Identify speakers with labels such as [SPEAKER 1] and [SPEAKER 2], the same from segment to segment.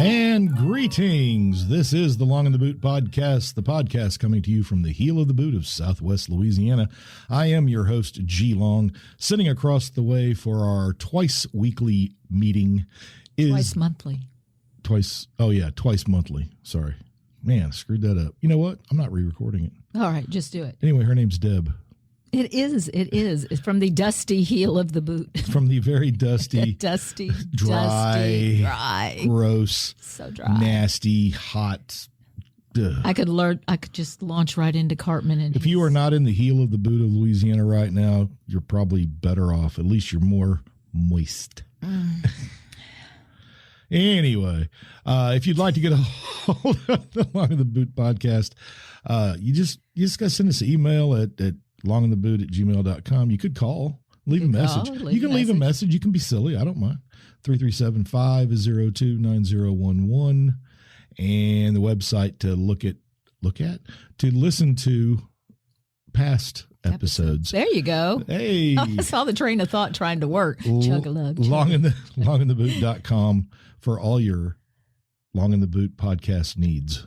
[SPEAKER 1] And greetings. This is the Long in the Boot podcast, the podcast coming to you from the heel of the boot of Southwest Louisiana. I am your host, G. Long. Sitting across the way for our twice weekly meeting is...
[SPEAKER 2] Twice monthly.
[SPEAKER 1] Twice monthly. Sorry. Man, I screwed that up. You know what? I'm not re-recording it.
[SPEAKER 2] All right, just do it.
[SPEAKER 1] Anyway, her name's Deb.
[SPEAKER 2] It is. It's from the dusty heel of the boot.
[SPEAKER 1] From the very dusty,
[SPEAKER 2] dry,
[SPEAKER 1] gross,
[SPEAKER 2] so dry,
[SPEAKER 1] nasty, hot.
[SPEAKER 2] I could just launch right into Cartman. And
[SPEAKER 1] if you are not in the heel of the boot of Louisiana right now, you're probably better off. At least you're more moist. Anyway, if you'd like to get a hold of the Long in the Boot podcast, you just got to send us an email at longintheboot@gmail.com. You could call, leave a message. You can leave a message. You can be silly. I don't mind. 337-502-9011. And the website to listen to past episodes.
[SPEAKER 2] There you go.
[SPEAKER 1] Hey.
[SPEAKER 2] I saw the train of thought trying to work. Chug-a-lug.
[SPEAKER 1] Longintheboot.com for all your Long in the Boot podcast needs.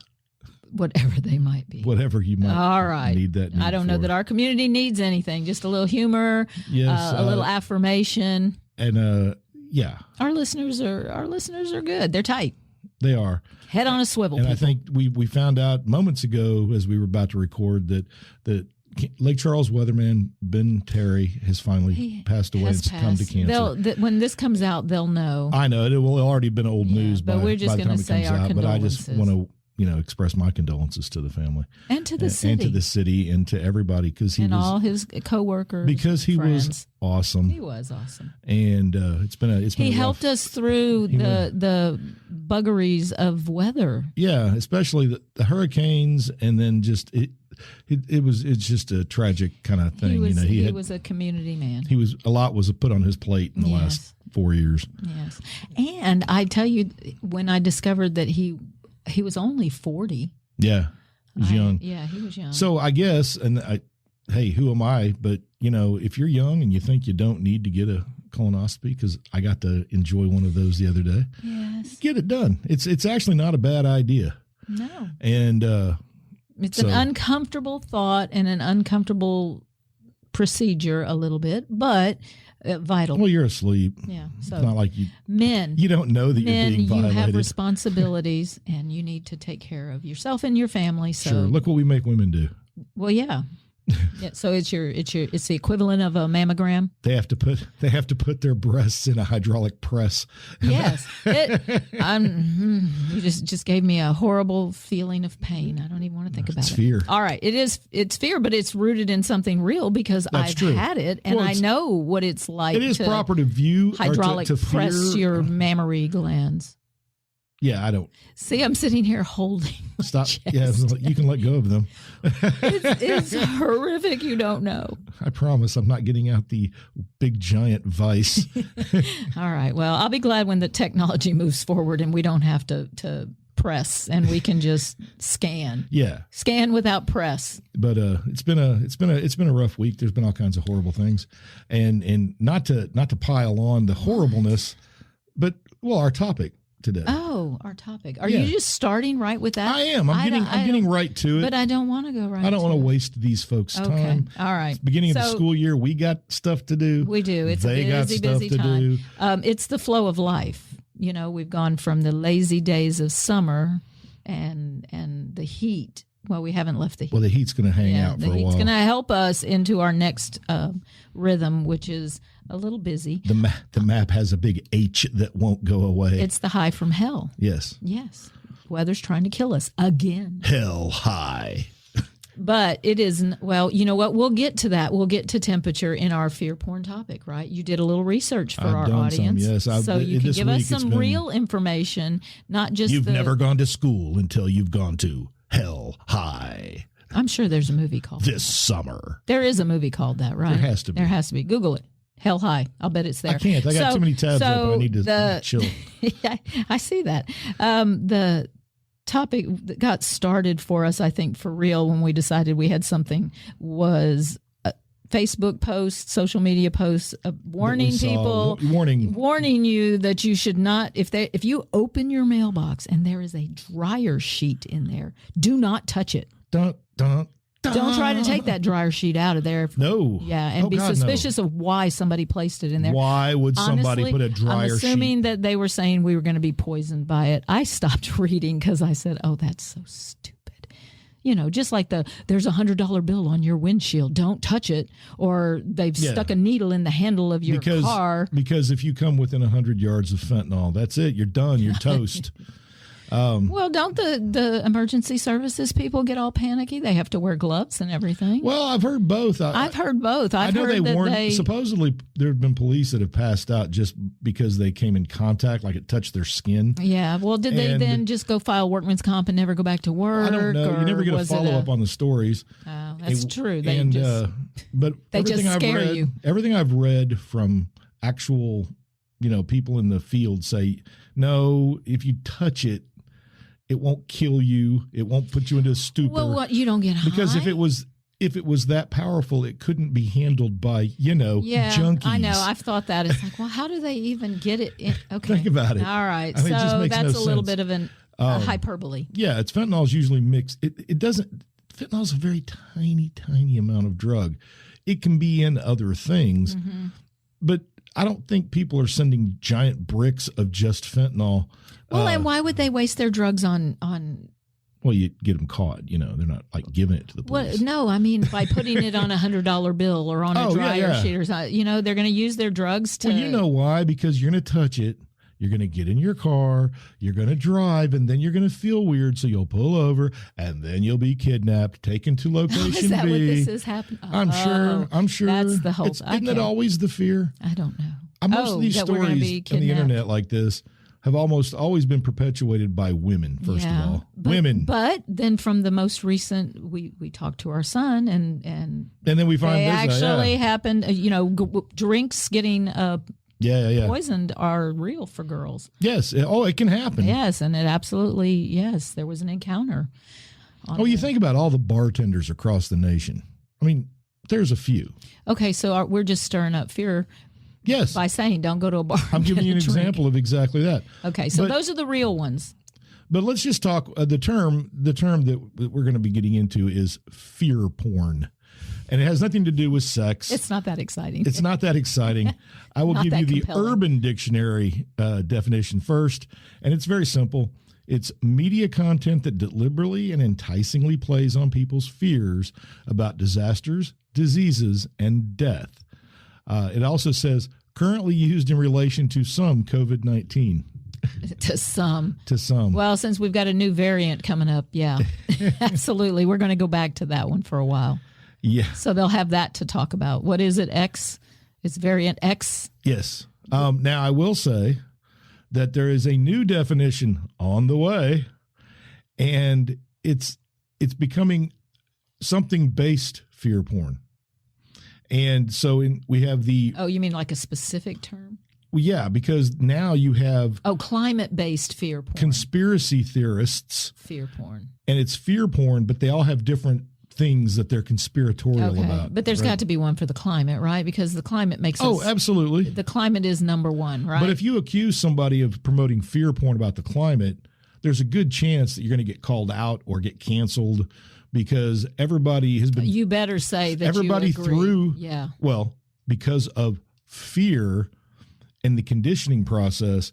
[SPEAKER 2] Whatever they might be.
[SPEAKER 1] Whatever you might need that.
[SPEAKER 2] I don't know that our community needs anything. Just a little humor, a little affirmation.
[SPEAKER 1] And yeah.
[SPEAKER 2] Our listeners are good. They're tight.
[SPEAKER 1] They are.
[SPEAKER 2] Head on a swivel.
[SPEAKER 1] And
[SPEAKER 2] people.
[SPEAKER 1] I think we found out moments ago as we were about to record that Lake Charles weatherman Ben Terry has finally passed away and succumbed to cancer.
[SPEAKER 2] When this comes out, they'll know.
[SPEAKER 1] I know. It will already been old news by the time it comes out. But I just want to express my condolences to the family
[SPEAKER 2] and to the city
[SPEAKER 1] and to everybody because he
[SPEAKER 2] and
[SPEAKER 1] was
[SPEAKER 2] all his coworkers
[SPEAKER 1] because he
[SPEAKER 2] friends.
[SPEAKER 1] Was awesome.
[SPEAKER 2] He was awesome,
[SPEAKER 1] and he
[SPEAKER 2] helped us through the buggeries of weather.
[SPEAKER 1] Yeah, especially the hurricanes, and then it's just a tragic kind of thing.
[SPEAKER 2] He was a community man.
[SPEAKER 1] A lot was put on his plate in the last 4 years.
[SPEAKER 2] Yes, and I tell you, when I discovered that he was only 40.
[SPEAKER 1] Yeah, he was young.
[SPEAKER 2] Yeah, he was young.
[SPEAKER 1] So I guess, hey, who am I? But, if you're young and you think you don't need to get a colonoscopy, because I got to enjoy one of those the other day.
[SPEAKER 2] Yes.
[SPEAKER 1] Get it done. It's actually not a bad idea.
[SPEAKER 2] No.
[SPEAKER 1] And
[SPEAKER 2] it's an uncomfortable thought and an uncomfortable procedure a little bit, but vital.
[SPEAKER 1] Well, you're asleep.
[SPEAKER 2] Yeah. So
[SPEAKER 1] it's not like you don't know that you're being violated.
[SPEAKER 2] You have responsibilities and you need to take care of yourself and your family. So
[SPEAKER 1] sure. Look what we make women do.
[SPEAKER 2] Well, yeah. Yeah, so it's the equivalent of a mammogram.
[SPEAKER 1] They have to put their breasts in a hydraulic press.
[SPEAKER 2] Yes, you just gave me a horrible feeling of pain. I don't even want to think about it.
[SPEAKER 1] It's fear.
[SPEAKER 2] All right, it's fear, but it's rooted in something real because I've had it and I know what it's like.
[SPEAKER 1] It is proper to view
[SPEAKER 2] hydraulic
[SPEAKER 1] to
[SPEAKER 2] press your mammary glands.
[SPEAKER 1] Yeah, I don't.
[SPEAKER 2] See, I'm sitting here holding.
[SPEAKER 1] Stop. Yeah, you can let go of them.
[SPEAKER 2] It's horrific. You don't know.
[SPEAKER 1] I promise I'm not getting out the big giant vice.
[SPEAKER 2] All right. Well, I'll be glad when the technology moves forward and we don't have to press and we can just scan.
[SPEAKER 1] Yeah.
[SPEAKER 2] Scan without press.
[SPEAKER 1] But it's been a rough week. There's been all kinds of horrible things, and not to pile on the horribleness, but our topic today.
[SPEAKER 2] Oh, our topic. Are you just starting right with that?
[SPEAKER 1] I am. I'm getting right to it.
[SPEAKER 2] But I don't want to go right.
[SPEAKER 1] I don't want to waste these folks' time.
[SPEAKER 2] All right.
[SPEAKER 1] It's beginning of the school year. We got stuff to do.
[SPEAKER 2] We do. It's
[SPEAKER 1] they
[SPEAKER 2] a busy time. It's the flow of life. We've gone from the lazy days of summer and the heat. Well, we haven't left the heat.
[SPEAKER 1] Well, the heat's going to hang out for a while. The heat's
[SPEAKER 2] going to help us into our next rhythm, which is a little busy.
[SPEAKER 1] The map has a big H that won't go away.
[SPEAKER 2] It's the high from hell.
[SPEAKER 1] Yes.
[SPEAKER 2] Yes. Weather's trying to kill us again.
[SPEAKER 1] Hell high.
[SPEAKER 2] But it isn't. Well, you know what? We'll get to that. We'll get to temperature in our fear porn topic, right? You did a little research for our audience.
[SPEAKER 1] Yes.
[SPEAKER 2] So you can give us some real information, not just
[SPEAKER 1] You've never gone to school until you've gone to Hell High.
[SPEAKER 2] I'm sure there's a movie called
[SPEAKER 1] this summer.
[SPEAKER 2] There is a movie called that, right?
[SPEAKER 1] There has to be.
[SPEAKER 2] There has to be. Google it. Hell High. I'll bet it's there.
[SPEAKER 1] I can't. I got too many tabs open. I need to chill.
[SPEAKER 2] Yeah, I see that. The topic that got started for us, I think, for real, when we decided we had something, was Facebook posts, social media posts, warning people, warning you that you should not, if you open your mailbox and there is a dryer sheet in there, do not touch it.
[SPEAKER 1] Don't
[SPEAKER 2] try to take that dryer sheet out of there.
[SPEAKER 1] No.
[SPEAKER 2] Yeah, and be suspicious of why somebody placed it in there.
[SPEAKER 1] Why would somebody put a dryer sheet?
[SPEAKER 2] I'm assuming that they were saying we were going to be poisoned by it. I stopped reading because I said, oh, that's so stupid. Just like there's $100 bill on your windshield. Don't touch it. Or they've stuck a needle in the handle of your car.
[SPEAKER 1] Because if you come within 100 yards of fentanyl, that's it. You're done. You're toast.
[SPEAKER 2] Well, don't the emergency services people get all panicky? They have to wear gloves and everything.
[SPEAKER 1] Well, I've heard both.
[SPEAKER 2] I've heard both.
[SPEAKER 1] I know supposedly there have been police that have passed out just because they came in contact, like it touched their skin.
[SPEAKER 2] Yeah. Well, did they then just go file workman's comp and never go back to work?
[SPEAKER 1] I don't know. You never get a follow-up on the stories.
[SPEAKER 2] Oh, that's true.
[SPEAKER 1] But
[SPEAKER 2] they just scare you.
[SPEAKER 1] Everything I've read from actual, people in the field say, no, if you touch it, it won't kill you. It won't put you into a stupor.
[SPEAKER 2] Well, what, you don't get high?
[SPEAKER 1] Because if it was that powerful, it couldn't be handled by, junkies.
[SPEAKER 2] I know. I've thought that. It's like, well, how do they even get it in? Okay.
[SPEAKER 1] Think about it.
[SPEAKER 2] All right.
[SPEAKER 1] I mean,
[SPEAKER 2] so that's a little bit of a hyperbole.
[SPEAKER 1] Yeah, fentanyl is usually mixed. Fentanyl is a very tiny, tiny amount of drug. It can be in other things, but I don't think people are sending giant bricks of just fentanyl.
[SPEAKER 2] Well, and why would they waste their drugs on?
[SPEAKER 1] Well, you get them caught. They're not like giving it to the police.
[SPEAKER 2] Well, no, I mean by putting it on $100 bill or on a dryer sheet or something. They're going to use their drugs to.
[SPEAKER 1] Well, you know why? Because you're going to touch it. You're going to get in your car. You're going to drive, and then you're going to feel weird. So you'll pull over, and then you'll be kidnapped, taken to location B.
[SPEAKER 2] Is that what this is happening?
[SPEAKER 1] I'm sure.
[SPEAKER 2] That's the whole.
[SPEAKER 1] Isn't it always the fear?
[SPEAKER 2] I don't know.
[SPEAKER 1] Most of these stories on the internet like this have almost always been perpetuated by women, first of all. Women.
[SPEAKER 2] But then from the most recent, we talked to our son, and
[SPEAKER 1] then we find
[SPEAKER 2] they actually happened, drinks getting poisoned are real for girls.
[SPEAKER 1] Yes. It can happen.
[SPEAKER 2] Yes, and it absolutely, yes, there was an encounter.
[SPEAKER 1] You think about all the bartenders across the nation. I mean, there's a few.
[SPEAKER 2] Okay, so we're just stirring up fear.
[SPEAKER 1] Yes.
[SPEAKER 2] By saying don't go to a bar.
[SPEAKER 1] I'm giving you an example of exactly that.
[SPEAKER 2] Okay, so those are the real ones.
[SPEAKER 1] But let's just talk, the term that we're going to be getting into is fear porn. And it has nothing to do with sex.
[SPEAKER 2] It's not that exciting.
[SPEAKER 1] It's not that exciting. I will give you the Urban Dictionary definition first, and it's very simple. It's media content that deliberately and enticingly plays on people's fears about disasters, diseases, and death. It also says currently used in relation to some COVID-19.
[SPEAKER 2] To some.
[SPEAKER 1] To some.
[SPEAKER 2] Well, since we've got a new variant coming up, yeah, absolutely. We're going to go back to that one for a while.
[SPEAKER 1] Yeah.
[SPEAKER 2] So they'll have that to talk about. What is it? X? It's variant X?
[SPEAKER 1] Yes. Now, I will say that there is a new definition on the way, and it's becoming something based fear porn. And so we have the...
[SPEAKER 2] Oh, you mean like a specific term?
[SPEAKER 1] Well, yeah, because now you have...
[SPEAKER 2] Oh, climate-based fear porn.
[SPEAKER 1] Conspiracy theorists.
[SPEAKER 2] Fear porn.
[SPEAKER 1] And it's fear porn, but they all have different things that they're conspiratorial about.
[SPEAKER 2] But there's got to be one for the climate, right? Because the climate makes us...
[SPEAKER 1] Oh, absolutely.
[SPEAKER 2] The climate is number one, right?
[SPEAKER 1] But if you accuse somebody of promoting fear porn about the climate, there's a good chance that you're going to get called out or get canceled because everybody has been...
[SPEAKER 2] You better say that
[SPEAKER 1] everybody
[SPEAKER 2] you agree.
[SPEAKER 1] Through...
[SPEAKER 2] Yeah.
[SPEAKER 1] Well, because of fear and the conditioning process,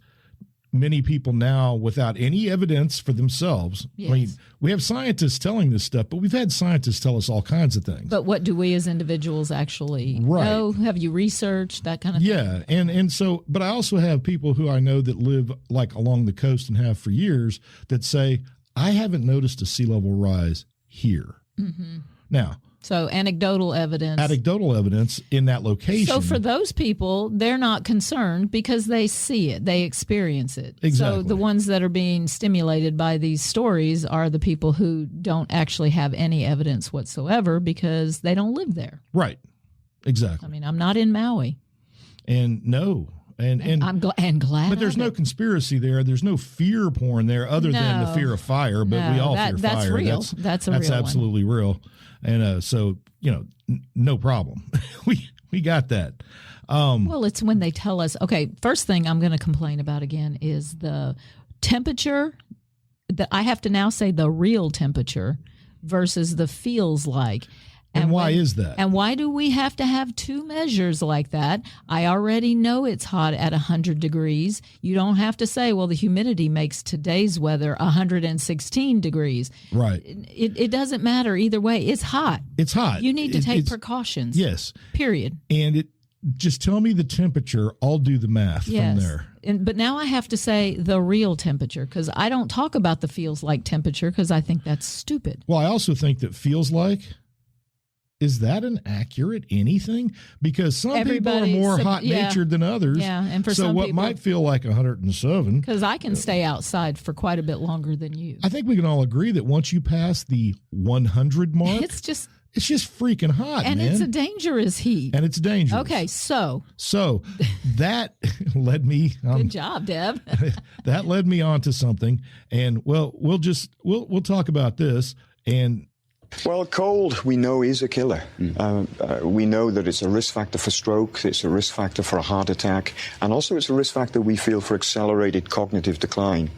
[SPEAKER 1] many people now, without any evidence for themselves,
[SPEAKER 2] yes.
[SPEAKER 1] I mean, we have scientists telling this stuff, but we've had scientists tell us all kinds of things.
[SPEAKER 2] But what do we as individuals actually know? Have you researched that kind of thing?
[SPEAKER 1] Yeah, and so, but I also have people who I know that live like along the coast and have for years that say, I haven't noticed a sea level rise here.
[SPEAKER 2] Mm-hmm.
[SPEAKER 1] Now,
[SPEAKER 2] so anecdotal evidence
[SPEAKER 1] in that location.
[SPEAKER 2] So for those people, they're not concerned because they see it, they experience it.
[SPEAKER 1] Exactly.
[SPEAKER 2] So the ones that are being stimulated by these stories are the people who don't actually have any evidence whatsoever because they don't live there.
[SPEAKER 1] Right. Exactly.
[SPEAKER 2] I mean, I'm not in Maui.
[SPEAKER 1] And no. And
[SPEAKER 2] I'm glad.
[SPEAKER 1] But there's
[SPEAKER 2] of
[SPEAKER 1] no
[SPEAKER 2] it.
[SPEAKER 1] conspiracy there. There's no fear porn there other than the
[SPEAKER 2] No.
[SPEAKER 1] fear of fire. But
[SPEAKER 2] No,
[SPEAKER 1] we all fear
[SPEAKER 2] that's
[SPEAKER 1] fire.
[SPEAKER 2] real. That's a real one.
[SPEAKER 1] absolutely real. And so, no problem. we got that.
[SPEAKER 2] Well, it's when they tell us, okay, first thing I'm going to complain about again is the temperature that I have to now say the real temperature versus the feels like.
[SPEAKER 1] And why is that?
[SPEAKER 2] And why do we have to have two measures like that? I already know it's hot at 100 degrees. You don't have to say, well, the humidity makes today's weather 116 degrees.
[SPEAKER 1] Right.
[SPEAKER 2] It doesn't matter either way. It's hot.
[SPEAKER 1] It's hot.
[SPEAKER 2] You need to take precautions.
[SPEAKER 1] Yes.
[SPEAKER 2] Period.
[SPEAKER 1] And just tell me the temperature. I'll do the math from there.
[SPEAKER 2] But now I have to say the real temperature because I don't talk about the feels like temperature because I think that's stupid.
[SPEAKER 1] Well, I also think that feels like, is that an accurate anything? Because some people are more hot-natured than others.
[SPEAKER 2] Yeah, and for
[SPEAKER 1] so
[SPEAKER 2] some
[SPEAKER 1] what
[SPEAKER 2] people,
[SPEAKER 1] might feel like 107.
[SPEAKER 2] Because I can stay outside for quite a bit longer than you.
[SPEAKER 1] I think we can all agree that once you pass the 100 mark,
[SPEAKER 2] it's just
[SPEAKER 1] freaking hot,
[SPEAKER 2] and
[SPEAKER 1] man.
[SPEAKER 2] it's a dangerous heat.
[SPEAKER 1] And it's dangerous.
[SPEAKER 2] Okay, so
[SPEAKER 1] that led me.
[SPEAKER 2] Good job, Deb.
[SPEAKER 1] That led me on to something, and well, we'll talk about this. And
[SPEAKER 3] well, cold, we know, is a killer. We know that it's a risk factor for stroke, it's a risk factor for a heart attack, and also it's a risk factor we feel for accelerated cognitive decline.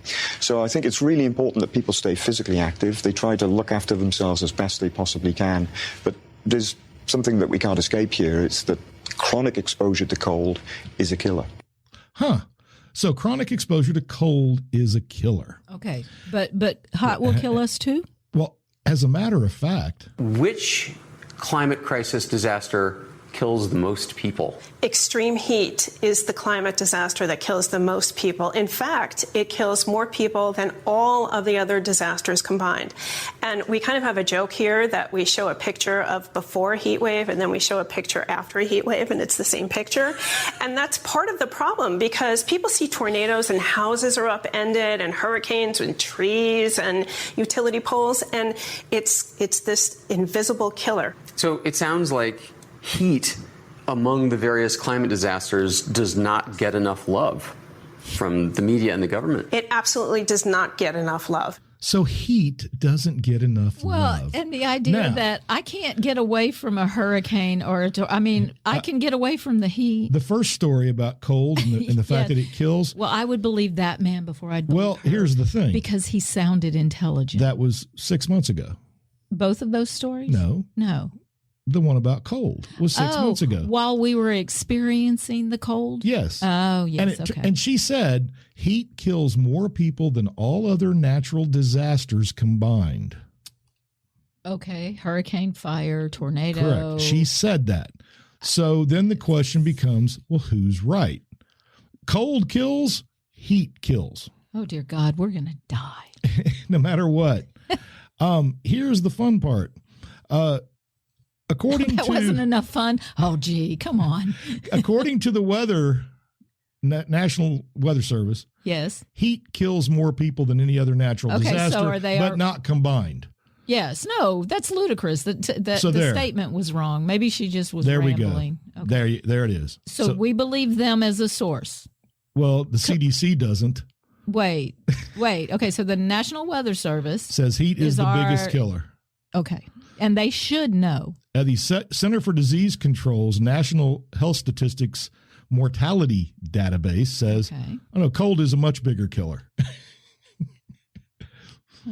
[SPEAKER 3] So I think it's really important that people stay physically active. They try to look after themselves as best they possibly can. But there's something that we can't escape here. It's that chronic exposure to cold is a killer.
[SPEAKER 1] So chronic exposure to cold is a killer.
[SPEAKER 2] Okay, but hot will kill us too?
[SPEAKER 1] Well, as a matter of fact,
[SPEAKER 4] which climate crisis disaster kills the most people?
[SPEAKER 5] Extreme heat is the climate disaster that kills the most people. In fact, it kills more people than all of the other disasters combined. And we kind of have a joke here that we show a picture of before a heat wave and then we show a picture after a heat wave and it's the same picture. And that's part of the problem because people see tornadoes and houses are upended and hurricanes and trees and utility poles, and it's this invisible killer.
[SPEAKER 4] So it sounds like heat among the various climate disasters does not get enough love from the media and the government.
[SPEAKER 5] It absolutely does not get enough love.
[SPEAKER 1] So heat doesn't get enough love.
[SPEAKER 2] Well, and the idea that I can't get away from a hurricane I can get away from the heat.
[SPEAKER 1] The first story about cold and the fact that it kills.
[SPEAKER 2] Well, I would believe that man before I'd believe her,
[SPEAKER 1] here's the thing.
[SPEAKER 2] because he sounded intelligent.
[SPEAKER 1] That was 6 months ago.
[SPEAKER 2] Both of those stories?
[SPEAKER 1] No. The one about cold was 6 months ago.
[SPEAKER 2] While we were experiencing the cold?
[SPEAKER 1] Yes.
[SPEAKER 2] Oh, yes.
[SPEAKER 1] And she said heat kills more people than all other natural disasters combined.
[SPEAKER 2] Okay. Hurricane, fire, tornado.
[SPEAKER 1] Correct. She said that. So then the question becomes, well, who's right? Cold kills, heat kills.
[SPEAKER 2] Oh, dear God, we're going to die.
[SPEAKER 1] No matter what. Here's the fun part. According
[SPEAKER 2] that
[SPEAKER 1] to,
[SPEAKER 2] wasn't enough fun. Oh, gee, come on.
[SPEAKER 1] According to the National Weather Service,
[SPEAKER 2] yes,
[SPEAKER 1] heat kills more people than any other natural disaster, but not combined.
[SPEAKER 2] Yes, no, that's ludicrous. The statement was wrong. Maybe she just was rambling.
[SPEAKER 1] We go. Okay. There it is.
[SPEAKER 2] So we believe them as a source.
[SPEAKER 1] Well, the CDC doesn't.
[SPEAKER 2] Wait. Okay, so the National Weather Service
[SPEAKER 1] says heat is the biggest killer.
[SPEAKER 2] Okay, and they should know.
[SPEAKER 1] The Center for Disease Control's National Health Statistics Mortality Database says, cold is a much bigger killer.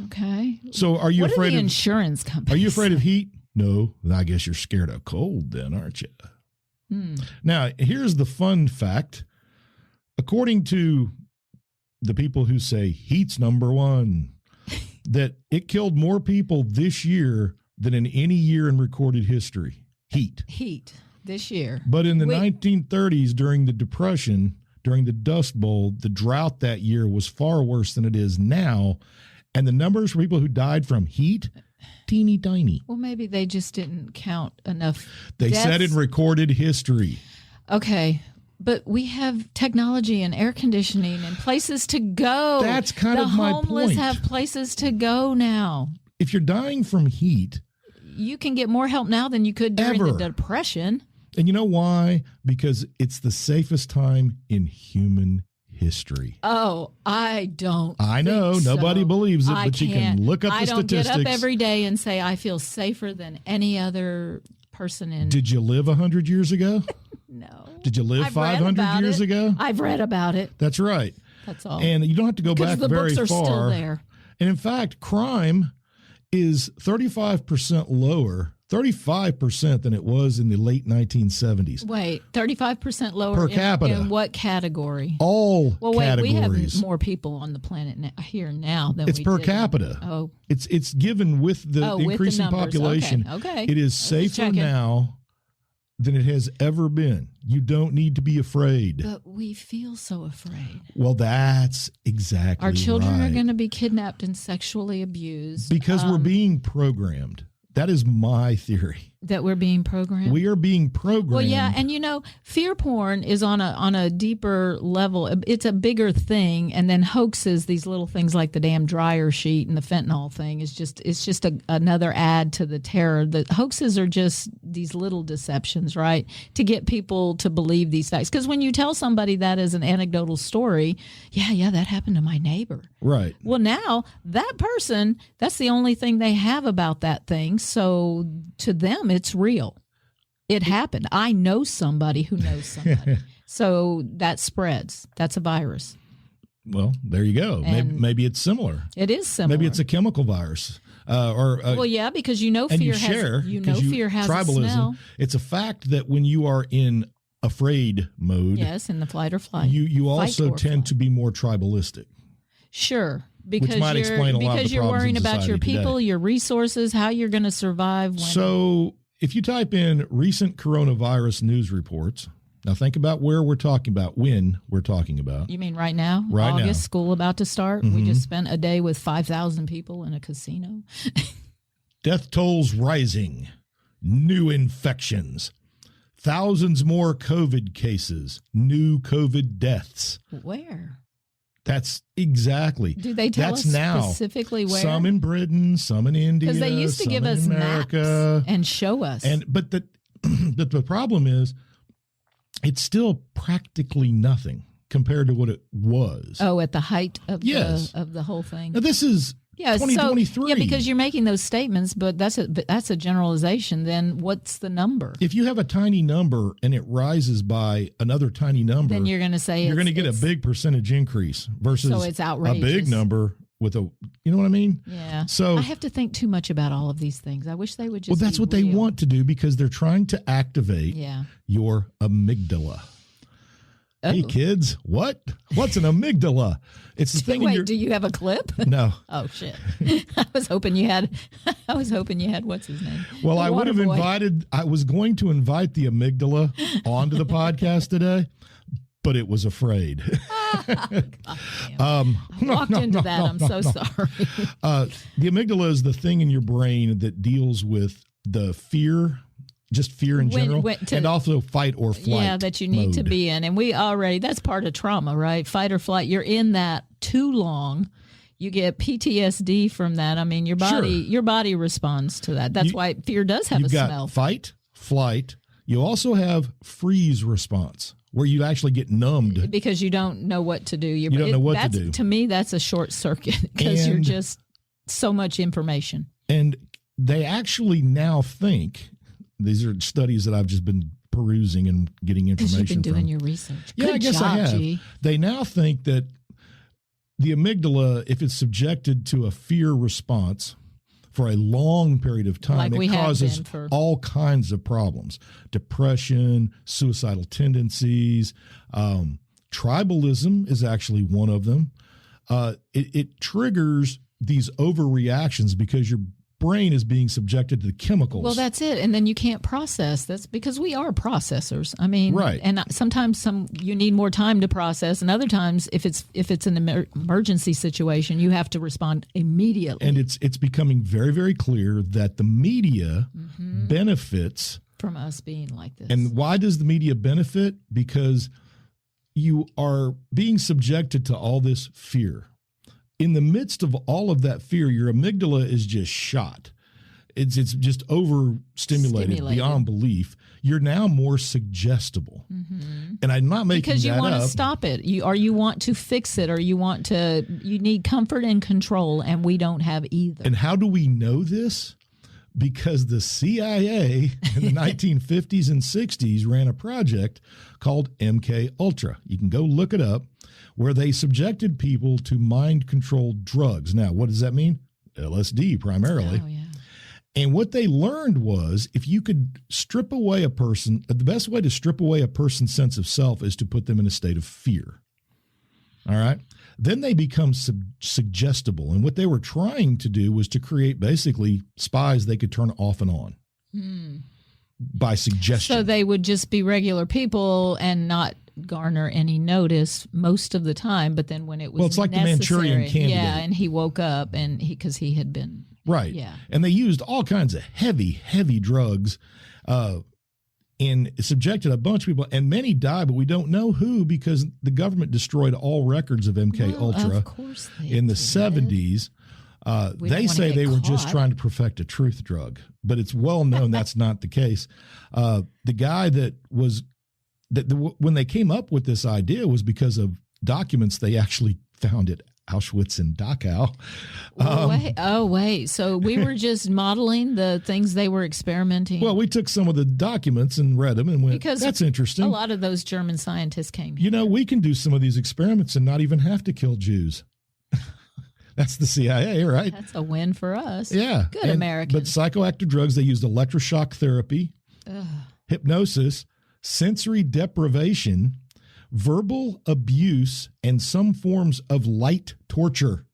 [SPEAKER 2] Okay.
[SPEAKER 1] So are you afraid
[SPEAKER 2] of insurance companies?
[SPEAKER 1] Are you afraid of heat? No. I guess you're scared of cold then, aren't you? Now, here's the fun fact. According to the people who say heat's number one, that it killed more people this year than in any year in recorded history. Heat
[SPEAKER 2] this year.
[SPEAKER 1] But in the 1930s, during the Depression, during the Dust Bowl, the drought that year was far worse than it is now. And the numbers for people who died from heat, teeny tiny.
[SPEAKER 2] Well, maybe they just didn't count enough.
[SPEAKER 1] They said in recorded history.
[SPEAKER 2] Okay. But we have technology and air conditioning and places to go.
[SPEAKER 1] That's kind of my point.
[SPEAKER 2] The homeless have places to go now.
[SPEAKER 1] If you're dying from heat,
[SPEAKER 2] you can get more help now than you could during the Depression.
[SPEAKER 1] And you know why? Because it's the safest time in human history.
[SPEAKER 2] Oh, I don't.
[SPEAKER 1] I know
[SPEAKER 2] think
[SPEAKER 1] nobody
[SPEAKER 2] so.
[SPEAKER 1] believes it,
[SPEAKER 2] I
[SPEAKER 1] but you can
[SPEAKER 2] can't.
[SPEAKER 1] look up
[SPEAKER 2] I
[SPEAKER 1] the
[SPEAKER 2] don't
[SPEAKER 1] statistics.
[SPEAKER 2] get up every day and say I feel safer than any other person in.
[SPEAKER 1] Did you live 100 years ago?
[SPEAKER 2] No.
[SPEAKER 1] Did you live
[SPEAKER 2] I've read
[SPEAKER 1] 500
[SPEAKER 2] about
[SPEAKER 1] years
[SPEAKER 2] it.
[SPEAKER 1] ago?
[SPEAKER 2] I've read about it.
[SPEAKER 1] That's right.
[SPEAKER 2] That's all.
[SPEAKER 1] And you don't have to go
[SPEAKER 2] because
[SPEAKER 1] back
[SPEAKER 2] the
[SPEAKER 1] very
[SPEAKER 2] books are
[SPEAKER 1] far.
[SPEAKER 2] still there.
[SPEAKER 1] And in fact, crime is 35% lower, 35% than it was in the late 1970s.
[SPEAKER 2] Wait, 35% lower
[SPEAKER 1] Per capita.
[SPEAKER 2] in what category?
[SPEAKER 1] All
[SPEAKER 2] Well, wait,
[SPEAKER 1] categories.
[SPEAKER 2] we have more people on the planet here now than
[SPEAKER 1] It's
[SPEAKER 2] we
[SPEAKER 1] per
[SPEAKER 2] did.
[SPEAKER 1] capita.
[SPEAKER 2] Oh,
[SPEAKER 1] It's given with the
[SPEAKER 2] with the
[SPEAKER 1] increasing
[SPEAKER 2] numbers.
[SPEAKER 1] population.
[SPEAKER 2] Okay.
[SPEAKER 1] It is
[SPEAKER 2] I was just
[SPEAKER 1] safer
[SPEAKER 2] checking.
[SPEAKER 1] now than it has ever been. You don't need to be afraid.
[SPEAKER 2] But we feel so afraid.
[SPEAKER 1] Well, that's exactly
[SPEAKER 2] Our children
[SPEAKER 1] right.
[SPEAKER 2] are going to be kidnapped and sexually abused.
[SPEAKER 1] Because we're being programmed. That is my theory.
[SPEAKER 2] That we're being programmed.
[SPEAKER 1] We are being programmed.
[SPEAKER 2] Well, yeah, and fear porn is on a deeper level. It's a bigger thing, and then hoaxes, these little things like the damn dryer sheet and the fentanyl thing it's just another add to the terror. The hoaxes are just these little deceptions, right, to get people to believe these facts. Because when you tell somebody that as an anecdotal story, yeah, that happened to my neighbor.
[SPEAKER 1] Right.
[SPEAKER 2] Well, now that person, that's the only thing they have about that thing. So to them, it's real. It happened. I know somebody who knows somebody. So that spreads. That's a virus.
[SPEAKER 1] Well, there you go. Maybe it's similar.
[SPEAKER 2] It is similar.
[SPEAKER 1] Maybe it's a chemical virus.
[SPEAKER 2] Well, yeah, because
[SPEAKER 1] and
[SPEAKER 2] fear
[SPEAKER 1] share,
[SPEAKER 2] fear has a
[SPEAKER 1] tribalism.
[SPEAKER 2] smell.
[SPEAKER 1] It's a fact that when you are in afraid mode,
[SPEAKER 2] Yes, in the flight or flight.
[SPEAKER 1] you
[SPEAKER 2] Fight
[SPEAKER 1] also
[SPEAKER 2] or
[SPEAKER 1] tend
[SPEAKER 2] flight.
[SPEAKER 1] to be more tribalistic.
[SPEAKER 2] Because Because
[SPEAKER 1] might explain a lot of the
[SPEAKER 2] you're
[SPEAKER 1] problems
[SPEAKER 2] worrying
[SPEAKER 1] in
[SPEAKER 2] about your
[SPEAKER 1] society
[SPEAKER 2] people,
[SPEAKER 1] today.
[SPEAKER 2] your resources, how you're going to survive. When,
[SPEAKER 1] So if you type in recent coronavirus news reports, now think about where we're talking about, when we're talking about.
[SPEAKER 2] you mean right now?
[SPEAKER 1] Right
[SPEAKER 2] August,
[SPEAKER 1] now.
[SPEAKER 2] school about to start. We just spent a day with 5,000 people in a casino.
[SPEAKER 1] Death tolls rising, new infections, thousands more COVID cases, new COVID deaths.
[SPEAKER 2] Where?
[SPEAKER 1] That's exactly.
[SPEAKER 2] Do they tell
[SPEAKER 1] That's
[SPEAKER 2] us
[SPEAKER 1] now.
[SPEAKER 2] specifically where?
[SPEAKER 1] Some in Britain, some in India,
[SPEAKER 2] Because they used to
[SPEAKER 1] some
[SPEAKER 2] give
[SPEAKER 1] in
[SPEAKER 2] us
[SPEAKER 1] America.
[SPEAKER 2] maps and show us.
[SPEAKER 1] But the problem is, it's still practically nothing compared to what it was.
[SPEAKER 2] at the height of
[SPEAKER 1] Yes.
[SPEAKER 2] the whole thing.
[SPEAKER 1] Now this is
[SPEAKER 2] Yeah,
[SPEAKER 1] 2023.
[SPEAKER 2] So, because you're making those statements, but that's a generalization. Then what's the number?
[SPEAKER 1] If you have a tiny number and it rises by another tiny number,
[SPEAKER 2] Then you're going to say
[SPEAKER 1] you're going to get a
[SPEAKER 2] it's-
[SPEAKER 1] big percentage increase versus
[SPEAKER 2] So it's
[SPEAKER 1] a
[SPEAKER 2] outrageous.
[SPEAKER 1] big number with a, you know what I mean?
[SPEAKER 2] Yeah.
[SPEAKER 1] So
[SPEAKER 2] I have to think too much about all of these things. I wish they would just.
[SPEAKER 1] well, that's
[SPEAKER 2] be
[SPEAKER 1] what they
[SPEAKER 2] real.
[SPEAKER 1] want to do because they're trying to activate
[SPEAKER 2] Yeah.
[SPEAKER 1] your amygdala. Hey
[SPEAKER 2] Oh.
[SPEAKER 1] kids, what's an amygdala? It's the thing in
[SPEAKER 2] Wait,
[SPEAKER 1] your
[SPEAKER 2] do you have a clip?
[SPEAKER 1] no.
[SPEAKER 2] Oh shit! I was hoping you had. What's his name?
[SPEAKER 1] Well,
[SPEAKER 2] The
[SPEAKER 1] I would have
[SPEAKER 2] water boy.
[SPEAKER 1] invited. I was going to invite the amygdala onto the podcast today, but it was afraid.
[SPEAKER 2] I walked into that. I'm so sorry.
[SPEAKER 1] The amygdala is the thing in your brain that deals with the fear, just fear in general, and also fight or flight.
[SPEAKER 2] Yeah, that you need to
[SPEAKER 1] mode.
[SPEAKER 2] be in, and that's part of trauma, right? Fight or flight. You're in that too long. You get PTSD from that. I mean, your body responds to that. That's why fear does have a
[SPEAKER 1] You've got
[SPEAKER 2] smell.
[SPEAKER 1] fight, flight. You also have freeze response, where you actually get numbed.
[SPEAKER 2] Because you don't know what to do. You
[SPEAKER 1] don't know what to do.
[SPEAKER 2] To me, that's a short circuit because you're
[SPEAKER 1] And-
[SPEAKER 2] just so much information.
[SPEAKER 1] And they actually now think, these are studies that I've just been perusing and getting
[SPEAKER 2] Because
[SPEAKER 1] information
[SPEAKER 2] you've been doing
[SPEAKER 1] from.
[SPEAKER 2] your research.
[SPEAKER 1] Yeah,
[SPEAKER 2] Good
[SPEAKER 1] I guess
[SPEAKER 2] job,
[SPEAKER 1] I have.
[SPEAKER 2] G.
[SPEAKER 1] They now think that the amygdala, if it's subjected to a fear response for a long period of time,
[SPEAKER 2] Like we
[SPEAKER 1] it
[SPEAKER 2] have
[SPEAKER 1] causes
[SPEAKER 2] been for-
[SPEAKER 1] all kinds of problems: depression, suicidal tendencies. Tribalism is actually one of them. It triggers these overreactions because your brain is being subjected to the chemicals.
[SPEAKER 2] Well, that's it. And then you can't process. That's because we are processors. I mean,
[SPEAKER 1] Right.
[SPEAKER 2] And sometimes you need more time to process, and other times, if it's an emergency situation, you have to respond immediately.
[SPEAKER 1] And it's becoming very, very clear that the media benefits.
[SPEAKER 2] From us being like this.
[SPEAKER 1] And why does the media benefit? Because you are being subjected to all this fear. In the midst of all of that fear, your amygdala is just shot. It's just overstimulated beyond belief. You're now more suggestible. And I'm not making
[SPEAKER 2] because you
[SPEAKER 1] that
[SPEAKER 2] want to
[SPEAKER 1] up.
[SPEAKER 2] stop it, you want to fix it, or you need comfort and control, and we don't have either.
[SPEAKER 1] And how do we know this? Because the CIA in the 1950s and 60s ran a project called MK Ultra. You can go look it up, where they subjected people to mind-controlled drugs. Now, what does that mean? LSD primarily.
[SPEAKER 2] Oh, yeah.
[SPEAKER 1] And what they learned was if you could strip away a person, the best way to strip away a person's sense of self is to put them in a state of fear. All right. Then they become suggestible. And what they were trying to do was to create basically spies they could turn off and on by suggestion.
[SPEAKER 2] So they would just be regular people and not garner any notice most of the time. But then when it was
[SPEAKER 1] it's like the Manchurian Candidate.
[SPEAKER 2] Yeah, and he woke up and because he had been.
[SPEAKER 1] Right.
[SPEAKER 2] Yeah.
[SPEAKER 1] And they used all kinds of heavy drugs and subjected a bunch of people, and many died, but we don't know who because the government destroyed all records of MK Ultra
[SPEAKER 2] of course
[SPEAKER 1] in the 70s. They say they were just trying to perfect a truth drug, but it's well known that's not the case. The guy that was when they came up with this idea was because of documents they actually found at Auschwitz and Dachau.
[SPEAKER 2] Wait. So we were just modeling the things they were experimenting.
[SPEAKER 1] Well, we took some of the documents and read them and went,
[SPEAKER 2] because
[SPEAKER 1] that's interesting.
[SPEAKER 2] A lot of those German scientists came here.
[SPEAKER 1] We can do some of these experiments and not even have to kill Jews. That's the CIA, right?
[SPEAKER 2] That's a win for us.
[SPEAKER 1] Yeah.
[SPEAKER 2] Good American.
[SPEAKER 1] But psychoactive drugs, they used electroshock therapy, hypnosis, sensory deprivation, verbal abuse, and some forms of light torture.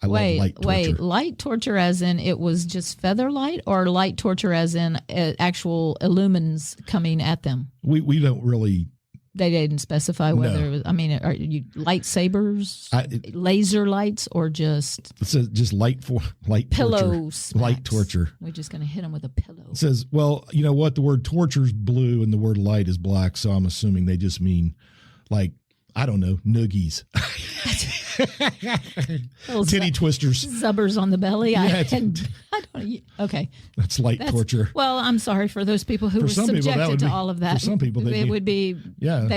[SPEAKER 1] I love light torture.
[SPEAKER 2] Light torture as in it was just feather light, or light torture as in actual illumins coming at them?
[SPEAKER 1] We don't really.
[SPEAKER 2] They didn't specify whether it was, are you lightsabers, laser lights, or just
[SPEAKER 1] it says just light
[SPEAKER 2] pillow
[SPEAKER 1] torture.
[SPEAKER 2] smacks.
[SPEAKER 1] Light torture.
[SPEAKER 2] We're just going to hit them with a pillow.
[SPEAKER 1] It says, well, you know what? The word torture is blue and the word light is black, so I'm assuming they just mean like, I don't know, noogies. Titty twisters.
[SPEAKER 2] Zubbers on the belly.
[SPEAKER 1] Yeah,
[SPEAKER 2] okay.
[SPEAKER 1] That's torture.
[SPEAKER 2] Well, I'm sorry for those people who were subjected to all of that.
[SPEAKER 1] For some people,
[SPEAKER 2] they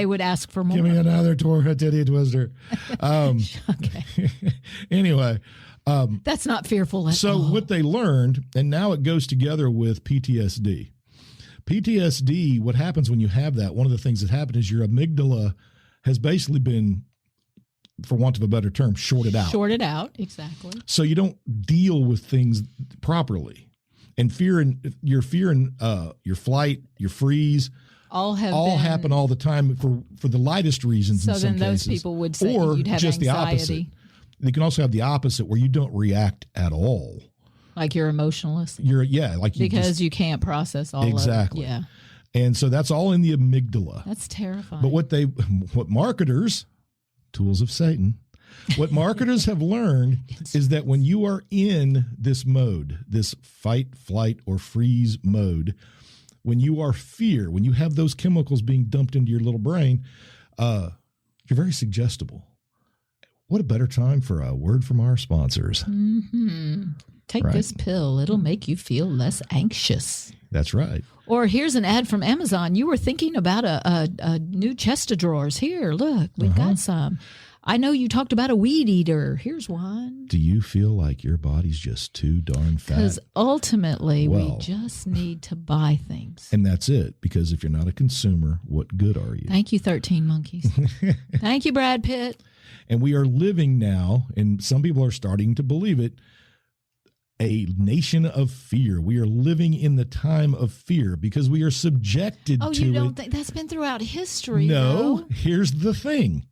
[SPEAKER 2] would ask for more.
[SPEAKER 1] Give me another titty twister.
[SPEAKER 2] Okay.
[SPEAKER 1] Anyway.
[SPEAKER 2] That's not fearful at all.
[SPEAKER 1] So what they learned, and now it goes together with PTSD. PTSD, what happens when you have that, one of the things that happened is your amygdala has basically been, for want of a better term, shorted out.
[SPEAKER 2] Shorted out, exactly.
[SPEAKER 1] So you don't deal with things properly. And your fear and your flight, your freeze, all happen all the time for the lightest reasons in some cases. So then those
[SPEAKER 2] people would say
[SPEAKER 1] or
[SPEAKER 2] you'd have
[SPEAKER 1] just
[SPEAKER 2] anxiety.
[SPEAKER 1] The opposite. They can also have the opposite where you don't react at all.
[SPEAKER 2] Like you're emotionless.
[SPEAKER 1] Because
[SPEAKER 2] you can't process all
[SPEAKER 1] exactly.
[SPEAKER 2] of it. Yeah.
[SPEAKER 1] And so that's all in the amygdala.
[SPEAKER 2] That's terrifying.
[SPEAKER 1] But what marketers, tools of Satan, what marketers have learned is that when you are in this mode, this fight, flight, or freeze mode, when you have those chemicals being dumped into your little brain, you're very suggestible. What a better time for a word from our sponsors.
[SPEAKER 2] Mm-hmm. Take this pill. It'll make you feel less anxious.
[SPEAKER 1] That's right.
[SPEAKER 2] Or here's an ad from Amazon. You were thinking about a new chest of drawers. Here, look, we've got some. I know you talked about a weed eater. Here's one.
[SPEAKER 1] Do you feel like your body's just too darn fat?
[SPEAKER 2] Because ultimately, we just need to buy things.
[SPEAKER 1] And that's it. Because if you're not a consumer, what good are you?
[SPEAKER 2] Thank you, 13 Monkeys. Thank you, Brad Pitt.
[SPEAKER 1] And we are living now, and some people are starting to believe it, a nation of fear. We are living in the time of fear because we are subjected to it.
[SPEAKER 2] Oh, you don't think that's been throughout history?
[SPEAKER 1] No,
[SPEAKER 2] though.
[SPEAKER 1] Here's the thing.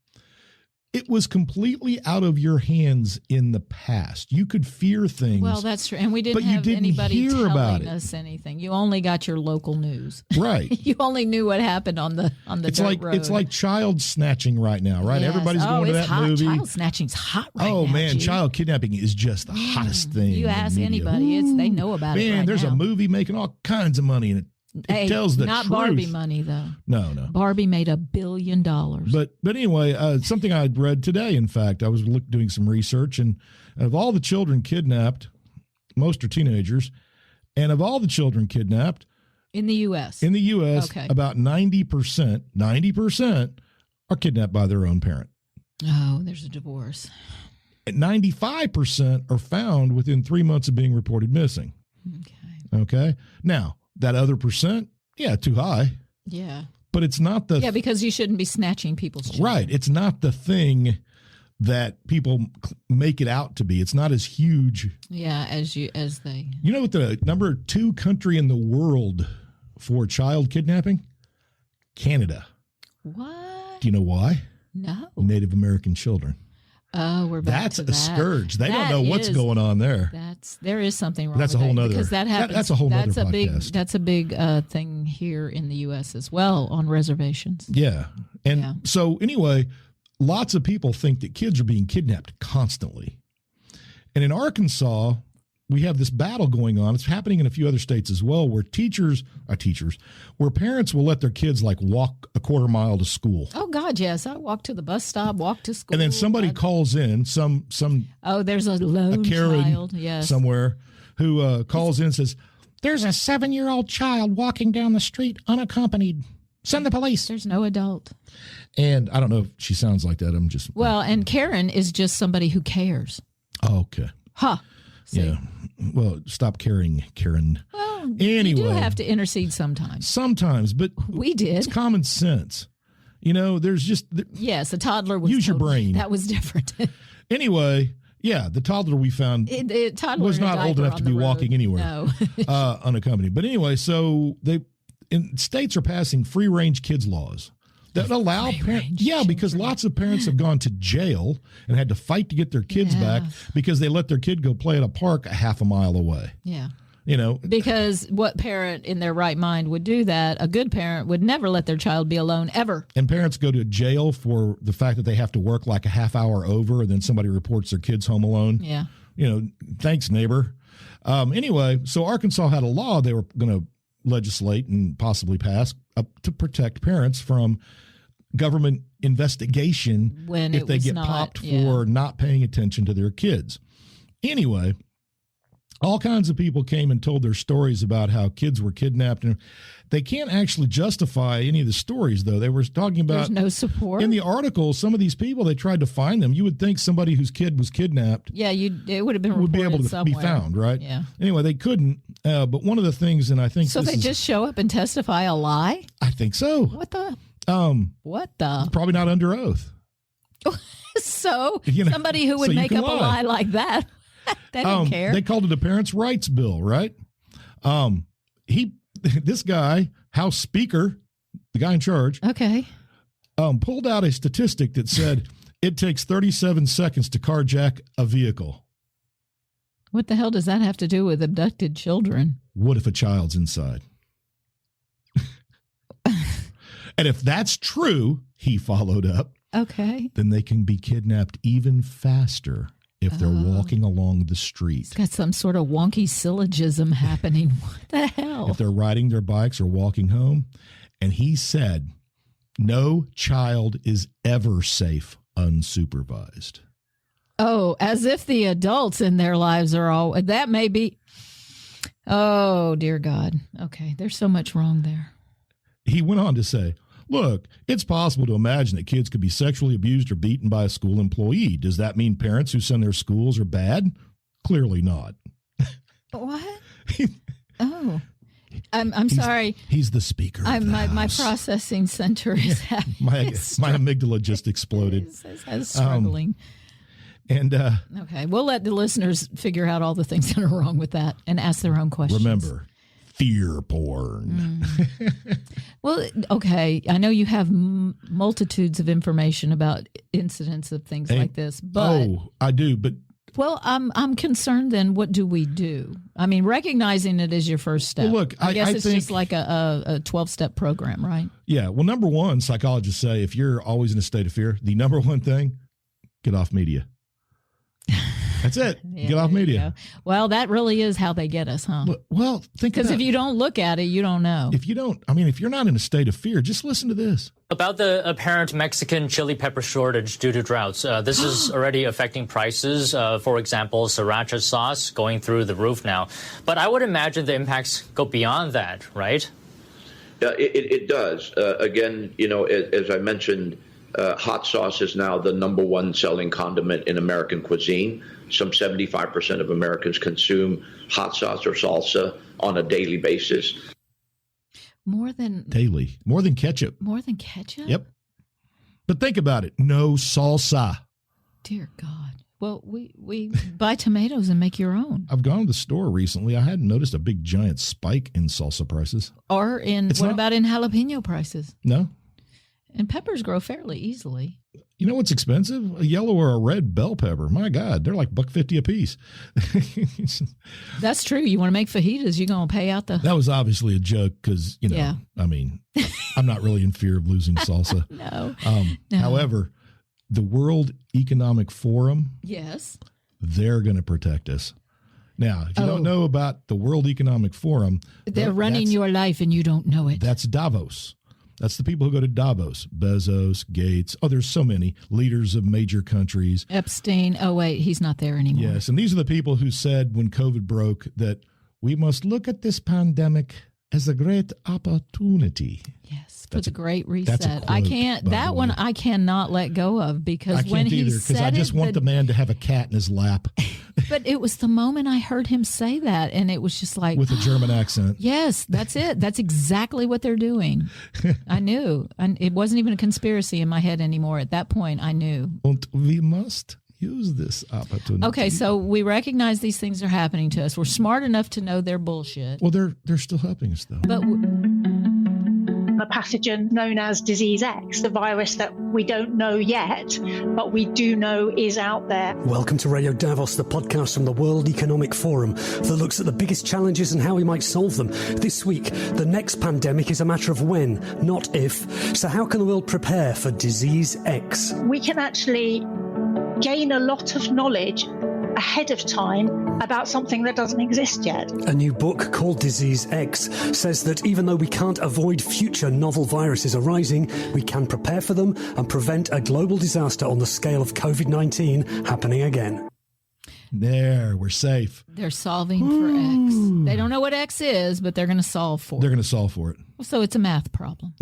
[SPEAKER 1] It was completely out of your hands in the past. You could fear things.
[SPEAKER 2] Well, that's true. And we didn't have anybody telling us anything. You only got your local news.
[SPEAKER 1] Right.
[SPEAKER 2] You only knew what happened on the dirt road.
[SPEAKER 1] It's like child snatching right now, right? Yes. Everybody's going to that movie.
[SPEAKER 2] Child snatching's hot right now.
[SPEAKER 1] Oh, man. Child kidnapping is just the hottest thing.
[SPEAKER 2] You ask anybody, they know about it right now. Man,
[SPEAKER 1] there's a movie making all kinds of money, and it tells the
[SPEAKER 2] not
[SPEAKER 1] truth.
[SPEAKER 2] Barbie money, though.
[SPEAKER 1] No.
[SPEAKER 2] Barbie made $1 billion.
[SPEAKER 1] But anyway, something I read today, in fact, I was doing some research, and of all the children kidnapped, most are teenagers, And of all the children kidnapped
[SPEAKER 2] In the U.S. Okay.
[SPEAKER 1] about 90% are kidnapped by their own parent.
[SPEAKER 2] Oh, there's a divorce.
[SPEAKER 1] And 95% are found within 3 months of being reported missing. Okay. Now, that other percent, too high.
[SPEAKER 2] Yeah.
[SPEAKER 1] But it's not the...
[SPEAKER 2] Yeah, because you shouldn't be snatching people's children.
[SPEAKER 1] Right. It's not the thing that people make it out to be. It's not as huge.
[SPEAKER 2] Yeah, as they...
[SPEAKER 1] You know what the number 2 country in the world for child kidnapping? Canada.
[SPEAKER 2] What?
[SPEAKER 1] Do you know why?
[SPEAKER 2] No.
[SPEAKER 1] Native American children.
[SPEAKER 2] Oh, we're back
[SPEAKER 1] That's
[SPEAKER 2] to
[SPEAKER 1] a
[SPEAKER 2] that.
[SPEAKER 1] scourge. They
[SPEAKER 2] That
[SPEAKER 1] don't know what's going on there.
[SPEAKER 2] There is something wrong.
[SPEAKER 1] That's
[SPEAKER 2] with
[SPEAKER 1] a whole
[SPEAKER 2] that,
[SPEAKER 1] nother.
[SPEAKER 2] because that happens.
[SPEAKER 1] That's a whole nother podcast.
[SPEAKER 2] That's a big thing here in the U.S. as well on reservations.
[SPEAKER 1] Yeah, and so anyway, lots of people think that kids are being kidnapped constantly, and in Arkansas, we have this battle going on. It's happening in a few other states as well, where where parents will let their kids like walk a quarter mile to school.
[SPEAKER 2] Oh God, yes, I walk to the bus stop, walk to school,
[SPEAKER 1] and then somebody calls in some.
[SPEAKER 2] Oh, there's a lone
[SPEAKER 1] Karen
[SPEAKER 2] child, yes,
[SPEAKER 1] somewhere who calls in and says, "There's a 7-year-old child walking down the street unaccompanied. Send the police."
[SPEAKER 2] There's no adult.
[SPEAKER 1] And I don't know if she sounds like that. I'm just
[SPEAKER 2] and Karen is just somebody who cares.
[SPEAKER 1] Oh, okay.
[SPEAKER 2] Huh. See?
[SPEAKER 1] Yeah. Well, stop caring, Karen.
[SPEAKER 2] Well,
[SPEAKER 1] anyway,
[SPEAKER 2] you do have to intercede sometimes.
[SPEAKER 1] Sometimes, but
[SPEAKER 2] we did.
[SPEAKER 1] It's common sense. You know, there's just
[SPEAKER 2] yes, a toddler was
[SPEAKER 1] use your brain.
[SPEAKER 2] That was different.
[SPEAKER 1] Anyway, the toddler we found
[SPEAKER 2] toddler
[SPEAKER 1] was not old enough to be walking anywhere unaccompanied. But anyway, so states are passing free range kids laws that allow parents. Yeah, because lots of parents have gone to jail and had to fight to get their kids back because they let their kid go play at a park a half a mile away.
[SPEAKER 2] Yeah.
[SPEAKER 1] You know,
[SPEAKER 2] because what parent in their right mind would do that? A good parent would never let their child be alone ever.
[SPEAKER 1] And parents go to jail for the fact that they have to work like a half hour over, and then somebody reports their kids home alone.
[SPEAKER 2] Yeah.
[SPEAKER 1] You know, thanks, neighbor. Anyway, so Arkansas had a law they were going to legislate and possibly pass to protect parents from government investigation if they get popped for not paying attention to their kids. Anyway, all kinds of people came and told their stories about how kids were kidnapped, and they can't actually justify any of the stories, though. They were talking about
[SPEAKER 2] there's no support
[SPEAKER 1] in the article. Some of these people, they tried to find them. You would think somebody whose kid was kidnapped,
[SPEAKER 2] it would have been
[SPEAKER 1] would be able to
[SPEAKER 2] somewhere.
[SPEAKER 1] be found, right?
[SPEAKER 2] Yeah.
[SPEAKER 1] Anyway, they couldn't. But one of the things, and I think
[SPEAKER 2] so, they just show up and testify a lie.
[SPEAKER 1] I think so.
[SPEAKER 2] What the?
[SPEAKER 1] Probably not under oath.
[SPEAKER 2] So somebody who would make up a lie like that. They don't care.
[SPEAKER 1] They called it a parents' rights bill, right? This guy, House Speaker, the guy in charge, pulled out a statistic that said it takes 37 seconds to carjack a vehicle.
[SPEAKER 2] What the hell does that have to do with abducted children?
[SPEAKER 1] What if a child's inside? And if that's true, he followed up, then they can be kidnapped even faster if they're walking along the street.
[SPEAKER 2] It's got some sort of wonky syllogism happening. What the hell?
[SPEAKER 1] If they're riding their bikes or walking home. And he said, no child is ever safe unsupervised.
[SPEAKER 2] Oh, as if the adults in their lives are all, that may be. Oh, dear God. Okay, there's so much wrong there.
[SPEAKER 1] He went on to say, look, it's possible to imagine that kids could be sexually abused or beaten by a school employee. Does that mean parents who send their schools are bad? Clearly not.
[SPEAKER 2] What? I'm sorry.
[SPEAKER 1] He's the speaker.
[SPEAKER 2] My processing center is
[SPEAKER 1] my amygdala just exploded.
[SPEAKER 2] Is struggling. Okay, we'll let the listeners figure out all the things that are wrong with that and ask their own questions.
[SPEAKER 1] Remember, fear porn.
[SPEAKER 2] Well, okay, I know you have multitudes of information about incidents of things like this, but
[SPEAKER 1] I do, but
[SPEAKER 2] well, I'm concerned. Then, what do we do? I mean, recognizing it is your first step.
[SPEAKER 1] Well, look,
[SPEAKER 2] I guess it's just like a 12-step program, right?
[SPEAKER 1] Yeah. Well, number one, psychologists say if you're always in a state of fear, the number one thing, get off media. That's it.
[SPEAKER 2] Yeah,
[SPEAKER 1] Get off
[SPEAKER 2] there you
[SPEAKER 1] media.
[SPEAKER 2] go. Well, that really is how they get us, huh?
[SPEAKER 1] Well, think
[SPEAKER 2] Because
[SPEAKER 1] about
[SPEAKER 2] if you don't look at it, you don't know.
[SPEAKER 1] if you're not in a state of fear, just listen to this.
[SPEAKER 6] About the apparent Mexican chili pepper shortage due to droughts. This is already affecting prices. For example, sriracha sauce going through the roof now. But I would imagine the impacts go beyond that, right?
[SPEAKER 7] It does. Again, as I mentioned, hot sauce is now the number one selling condiment in American cuisine. Some 75% of Americans consume hot sauce or salsa on a daily basis.
[SPEAKER 2] More than
[SPEAKER 1] ketchup.
[SPEAKER 2] More than ketchup?
[SPEAKER 1] Yep. But think about it. No salsa.
[SPEAKER 2] Dear God. Well, we buy tomatoes and make your own.
[SPEAKER 1] I've gone to the store recently. I hadn't noticed a big giant spike in salsa prices.
[SPEAKER 2] Or about in jalapeno prices?
[SPEAKER 1] No.
[SPEAKER 2] And peppers grow fairly easily.
[SPEAKER 1] You know what's expensive? A yellow or a red bell pepper. My God, they're like $1.50 a piece.
[SPEAKER 2] That's true. You want to make fajitas, you're going to pay out the...
[SPEAKER 1] That was obviously a joke because,
[SPEAKER 2] Yeah.
[SPEAKER 1] I mean, I'm not really in fear of losing salsa.
[SPEAKER 2] No.
[SPEAKER 1] However, the World Economic Forum,
[SPEAKER 2] Yes.
[SPEAKER 1] they're going to protect us. Now, if you don't know about the World Economic Forum...
[SPEAKER 2] They're running your life and you don't know it.
[SPEAKER 1] That's Davos. That's the people who go to Davos. Bezos, Gates. Oh, there's so many leaders of major countries.
[SPEAKER 2] Epstein. Oh, wait, he's not there anymore.
[SPEAKER 1] Yes, and these are the people who said when COVID broke that we must look at this pandemic as a great opportunity.
[SPEAKER 2] Yes, for the Great Reset.
[SPEAKER 1] That's a quote,
[SPEAKER 2] I can't.
[SPEAKER 1] by
[SPEAKER 2] That
[SPEAKER 1] the
[SPEAKER 2] one
[SPEAKER 1] way.
[SPEAKER 2] I cannot let go of because
[SPEAKER 1] I
[SPEAKER 2] when
[SPEAKER 1] can't
[SPEAKER 2] he
[SPEAKER 1] either because I
[SPEAKER 2] said
[SPEAKER 1] just want the man to have a cat in his lap
[SPEAKER 2] But it was the moment I heard him say that, and it was just like
[SPEAKER 1] with a German accent.
[SPEAKER 2] Yes, that's it. That's exactly what they're doing. I knew. And it wasn't even a conspiracy in my head anymore. At that point, I knew.
[SPEAKER 1] And we must use this opportunity.
[SPEAKER 2] Okay, so we recognize these things are happening to us. We're smart enough to know they're bullshit.
[SPEAKER 1] Well, they're still helping us though.
[SPEAKER 2] But
[SPEAKER 8] a pathogen known as disease X, the virus that we don't know yet, but we do know is out there.
[SPEAKER 9] Welcome to Radio Davos, the podcast from the World Economic Forum that looks at the biggest challenges and how we might solve them. This week, the next pandemic is a matter of when, not if. So how can the world prepare for disease X?
[SPEAKER 8] We can actually gain a lot of knowledge ahead of time about something that doesn't exist yet.
[SPEAKER 9] A new book called Disease X says that even though we can't avoid future novel viruses arising, we can prepare for them and prevent a global disaster on the scale of COVID-19 happening again.
[SPEAKER 1] There, we're safe.
[SPEAKER 2] they're solving for X. They don't know what X is, but they're going to solve for
[SPEAKER 1] They're
[SPEAKER 2] it.
[SPEAKER 1] going to solve for it.
[SPEAKER 2] So it's a math problem.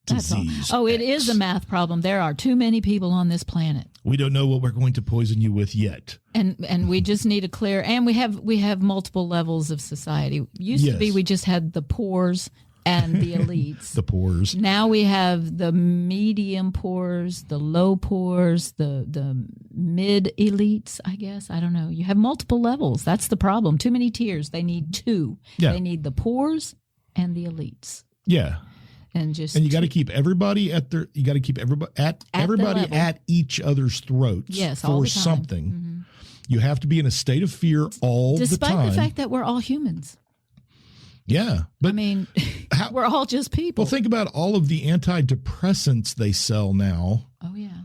[SPEAKER 2] That's all.
[SPEAKER 1] Disease
[SPEAKER 2] Oh, it
[SPEAKER 1] X.
[SPEAKER 2] is a math problem. There are too many people on this planet.
[SPEAKER 1] We don't know what we're going to poison you with yet.
[SPEAKER 2] And we just need a clear, and we have multiple levels of society. Used to be
[SPEAKER 1] Yes.
[SPEAKER 2] we just had the poors and the elites.
[SPEAKER 1] The pores.
[SPEAKER 2] Now we have the medium poors, the low poors, the mid elites, I guess. I don't know. You have multiple levels. That's the problem. Too many tiers. They need two.
[SPEAKER 1] Yeah.
[SPEAKER 2] They need the poors and the elites.
[SPEAKER 1] Yeah.
[SPEAKER 2] And
[SPEAKER 1] You got to keep everybody at their. You got to keep everybody at
[SPEAKER 2] their
[SPEAKER 1] everybody
[SPEAKER 2] level.
[SPEAKER 1] at each other's throats.
[SPEAKER 2] Yes, all
[SPEAKER 1] for
[SPEAKER 2] the time.
[SPEAKER 1] something. You have to be in a state of fear all the
[SPEAKER 2] despite
[SPEAKER 1] time.
[SPEAKER 2] the fact that we're all humans.
[SPEAKER 1] Yeah, but
[SPEAKER 2] I mean,
[SPEAKER 1] how-
[SPEAKER 2] we're all just people.
[SPEAKER 1] well, think about all of the antidepressants they sell now
[SPEAKER 2] Oh, yeah.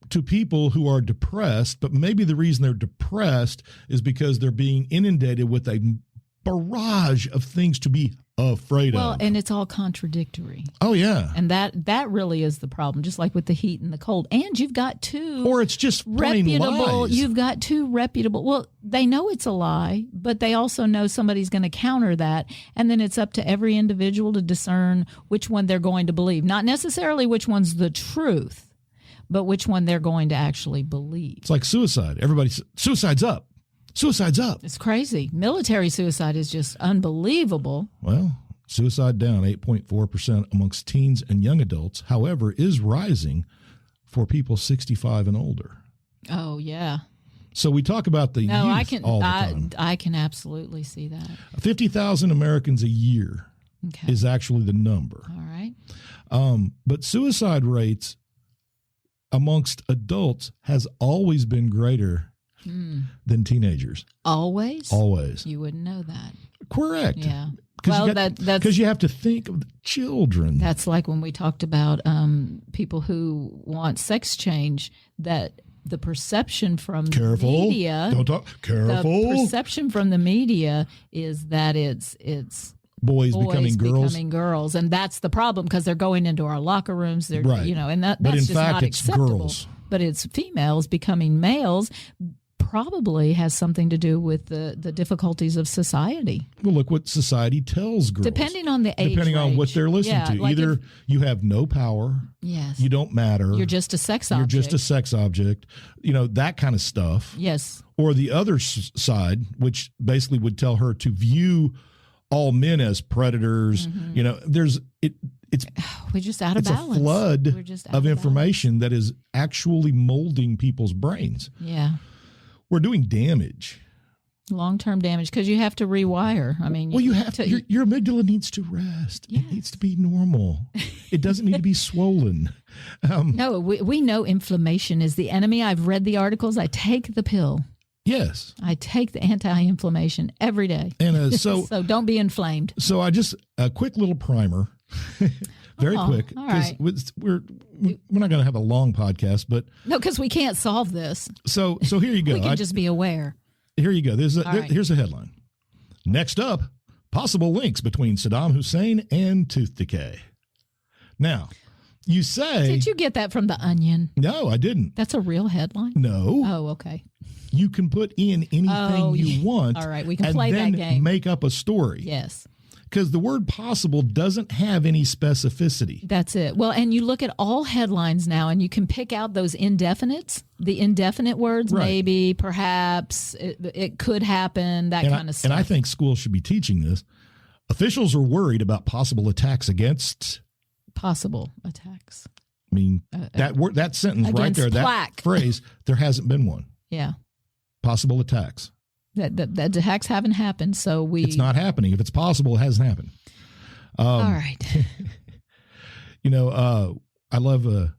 [SPEAKER 1] to people who are depressed, but maybe the reason they're depressed is because they're being inundated with a barrage of things to be afraid
[SPEAKER 2] Well,
[SPEAKER 1] of.
[SPEAKER 2] and it's all contradictory.
[SPEAKER 1] Oh, yeah.
[SPEAKER 2] And that really is the problem, just like with the heat and the cold. And you've got two
[SPEAKER 1] Or it's just plain
[SPEAKER 2] reputable,
[SPEAKER 1] lies.
[SPEAKER 2] you've got two reputable, well, they know it's a lie, but they also know somebody's going to counter that. And then it's up to every individual to discern which one they're going to believe. Not necessarily which one's the truth, but which one they're going to actually believe.
[SPEAKER 1] It's like suicide. Suicide's up. Suicide's up.
[SPEAKER 2] It's crazy. Military suicide is just unbelievable.
[SPEAKER 1] Well, suicide down 8.4% amongst teens and young adults, however, is rising for people 65 and older.
[SPEAKER 2] Oh, yeah.
[SPEAKER 1] So we talk about the
[SPEAKER 2] No,
[SPEAKER 1] youth all the time.
[SPEAKER 2] I can absolutely see that.
[SPEAKER 1] 50,000 Americans a year
[SPEAKER 2] Okay.
[SPEAKER 1] is actually the number.
[SPEAKER 2] All right.
[SPEAKER 1] But suicide rates amongst adults has always been greater than teenagers.
[SPEAKER 2] Always?
[SPEAKER 1] Always.
[SPEAKER 2] You wouldn't know that.
[SPEAKER 1] Correct.
[SPEAKER 2] Yeah.
[SPEAKER 1] Because
[SPEAKER 2] Well, that's
[SPEAKER 1] you have to think of the children.
[SPEAKER 2] that's like when we talked about people who want sex change, that the perception from
[SPEAKER 1] Careful.
[SPEAKER 2] the media.
[SPEAKER 1] Don't talk. Careful.
[SPEAKER 2] The perception from the media is that it's
[SPEAKER 1] boys becoming
[SPEAKER 2] girls, and that's the problem because they're going into our locker rooms. They're
[SPEAKER 1] right.
[SPEAKER 2] And that's
[SPEAKER 1] but in
[SPEAKER 2] just
[SPEAKER 1] fact,
[SPEAKER 2] not
[SPEAKER 1] it's
[SPEAKER 2] acceptable.
[SPEAKER 1] girls.
[SPEAKER 2] But it's females becoming males. Probably has something to do with the difficulties of society.
[SPEAKER 1] Well, look what society tells girls.
[SPEAKER 2] Depending on the age
[SPEAKER 1] Depending on what they're listening to.
[SPEAKER 2] like
[SPEAKER 1] Either you have no power.
[SPEAKER 2] Yes.
[SPEAKER 1] You don't matter.
[SPEAKER 2] You're just a sex object.
[SPEAKER 1] You're just a sex object. That kind of stuff.
[SPEAKER 2] Yes.
[SPEAKER 1] Or the other side, which basically would tell her to view all men as predators. It's
[SPEAKER 2] we're just out of balance.
[SPEAKER 1] A flood of information that is actually molding people's brains.
[SPEAKER 2] Yeah.
[SPEAKER 1] We're doing damage.
[SPEAKER 2] Long-term damage because you have to rewire. I mean,
[SPEAKER 1] you have to. Your amygdala needs to rest. Yes. It needs to be normal. It doesn't need to be swollen.
[SPEAKER 2] No, we know inflammation is the enemy. I've read the articles. I take the pill.
[SPEAKER 1] Yes.
[SPEAKER 2] I take the anti-inflammation every day.
[SPEAKER 1] And
[SPEAKER 2] so don't be inflamed.
[SPEAKER 1] So a quick little primer. Very quick, because we're not going to have a long podcast, but
[SPEAKER 2] no, because we can't solve this.
[SPEAKER 1] So here you go.
[SPEAKER 2] We can just be aware.
[SPEAKER 1] Here you go. Here's a headline. Next up, possible links between Saddam Hussein and tooth decay. Now, you say,
[SPEAKER 2] did you get that from The Onion?
[SPEAKER 1] No, I didn't.
[SPEAKER 2] That's a real headline.
[SPEAKER 1] No.
[SPEAKER 2] Oh, okay.
[SPEAKER 1] You can put in anything you want.
[SPEAKER 2] All right, we can play that game.
[SPEAKER 1] Make up a story.
[SPEAKER 2] Yes.
[SPEAKER 1] Because the word possible doesn't have any specificity.
[SPEAKER 2] That's it. Well, and you look at all headlines now and you can pick out those indefinites, the indefinite words,
[SPEAKER 1] right.
[SPEAKER 2] Maybe, perhaps, it could happen, that kind of stuff.
[SPEAKER 1] And I think schools should be teaching this. Officials are worried about possible attacks against...
[SPEAKER 2] Possible attacks.
[SPEAKER 1] I mean, that sentence right there,
[SPEAKER 2] plaque.
[SPEAKER 1] That phrase, there hasn't been one.
[SPEAKER 2] Yeah. Possible
[SPEAKER 1] attacks.
[SPEAKER 2] That attacks haven't happened, so it's
[SPEAKER 1] not happening. If it's possible, it hasn't happened.
[SPEAKER 2] All right.
[SPEAKER 1] I love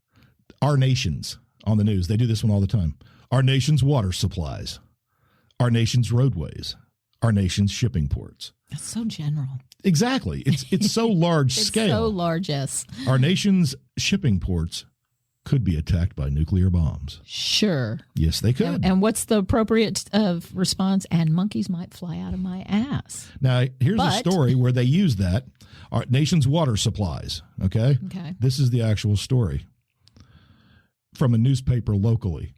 [SPEAKER 1] Our Nations on the news. They do this one all the time. Our nation's water supplies, our nation's roadways, our nation's shipping ports.
[SPEAKER 2] That's so general.
[SPEAKER 1] Exactly. It's so large scale.
[SPEAKER 2] So large, yes.
[SPEAKER 1] Our nation's shipping ports could be attacked by nuclear bombs.
[SPEAKER 2] Sure.
[SPEAKER 1] Yes, they could.
[SPEAKER 2] And what's the appropriate response? And monkeys might fly out of my ass.
[SPEAKER 1] Now, here's a story where they use that. Our nation's water supplies, okay?
[SPEAKER 2] Okay.
[SPEAKER 1] This is the actual story from a newspaper locally.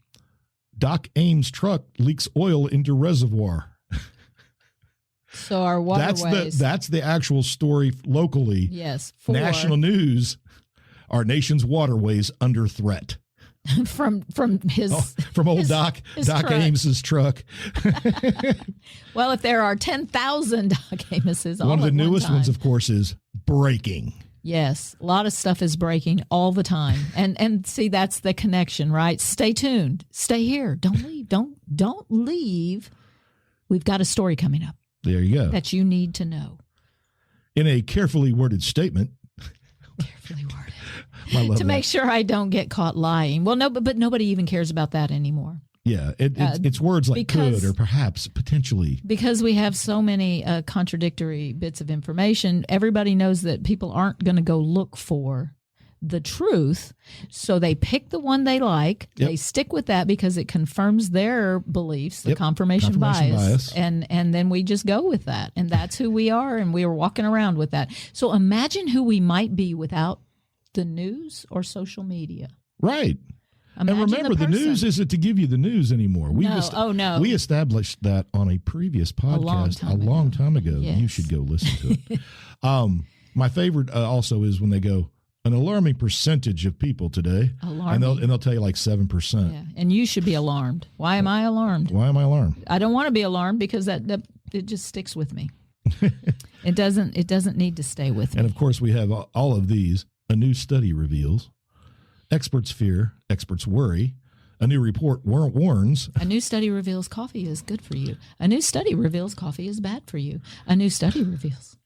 [SPEAKER 1] Doc Ames truck leaks oil into reservoir.
[SPEAKER 2] So our waterways.
[SPEAKER 1] That's the actual story locally.
[SPEAKER 2] Yes.
[SPEAKER 1] National news. Our nation's waterways under threat.
[SPEAKER 2] from
[SPEAKER 1] old Doc Amos's truck.
[SPEAKER 2] Well, if there are 10,000 Doc Amoses,
[SPEAKER 1] one of the newest ones, of course, is breaking.
[SPEAKER 2] Yes, a lot of stuff is breaking all the time, and see, that's the connection, right? Stay tuned. Stay here. Don't leave. Don't leave. We've got a story coming up.
[SPEAKER 1] There you go.
[SPEAKER 2] That you need to know.
[SPEAKER 1] In a carefully worded statement.
[SPEAKER 2] Carefully worded. To make sure I don't get caught lying. Well, no, but nobody even cares about that anymore.
[SPEAKER 1] Yeah, it's words like could or perhaps, potentially.
[SPEAKER 2] Because we have so many contradictory bits of information, everybody knows that people aren't going to go look for the truth. So they pick the one they like. Yep. They stick with that because it confirms their beliefs, the confirmation bias. And then we just go with that. And that's who we are. And we are walking around with that. So imagine who we might be without the news or social media.
[SPEAKER 1] Right.
[SPEAKER 2] Imagine
[SPEAKER 1] and remember, the news isn't to give you the news anymore. We We established that on a previous podcast a long time ago. Yes. You should go listen to it. My favorite also is when they go, an alarming percentage of people today. And they'll tell you like 7%.
[SPEAKER 2] Yeah. And you should be alarmed. Why am I alarmed?
[SPEAKER 1] Why am I alarmed?
[SPEAKER 2] I don't want to be alarmed because that it just sticks with me. It doesn't need to stay with me.
[SPEAKER 1] And of course, we have all of these. A new study reveals. Experts fear, experts worry. A new report warns.
[SPEAKER 2] A new study reveals coffee is good for you. A new study reveals coffee is bad for you. A new study reveals.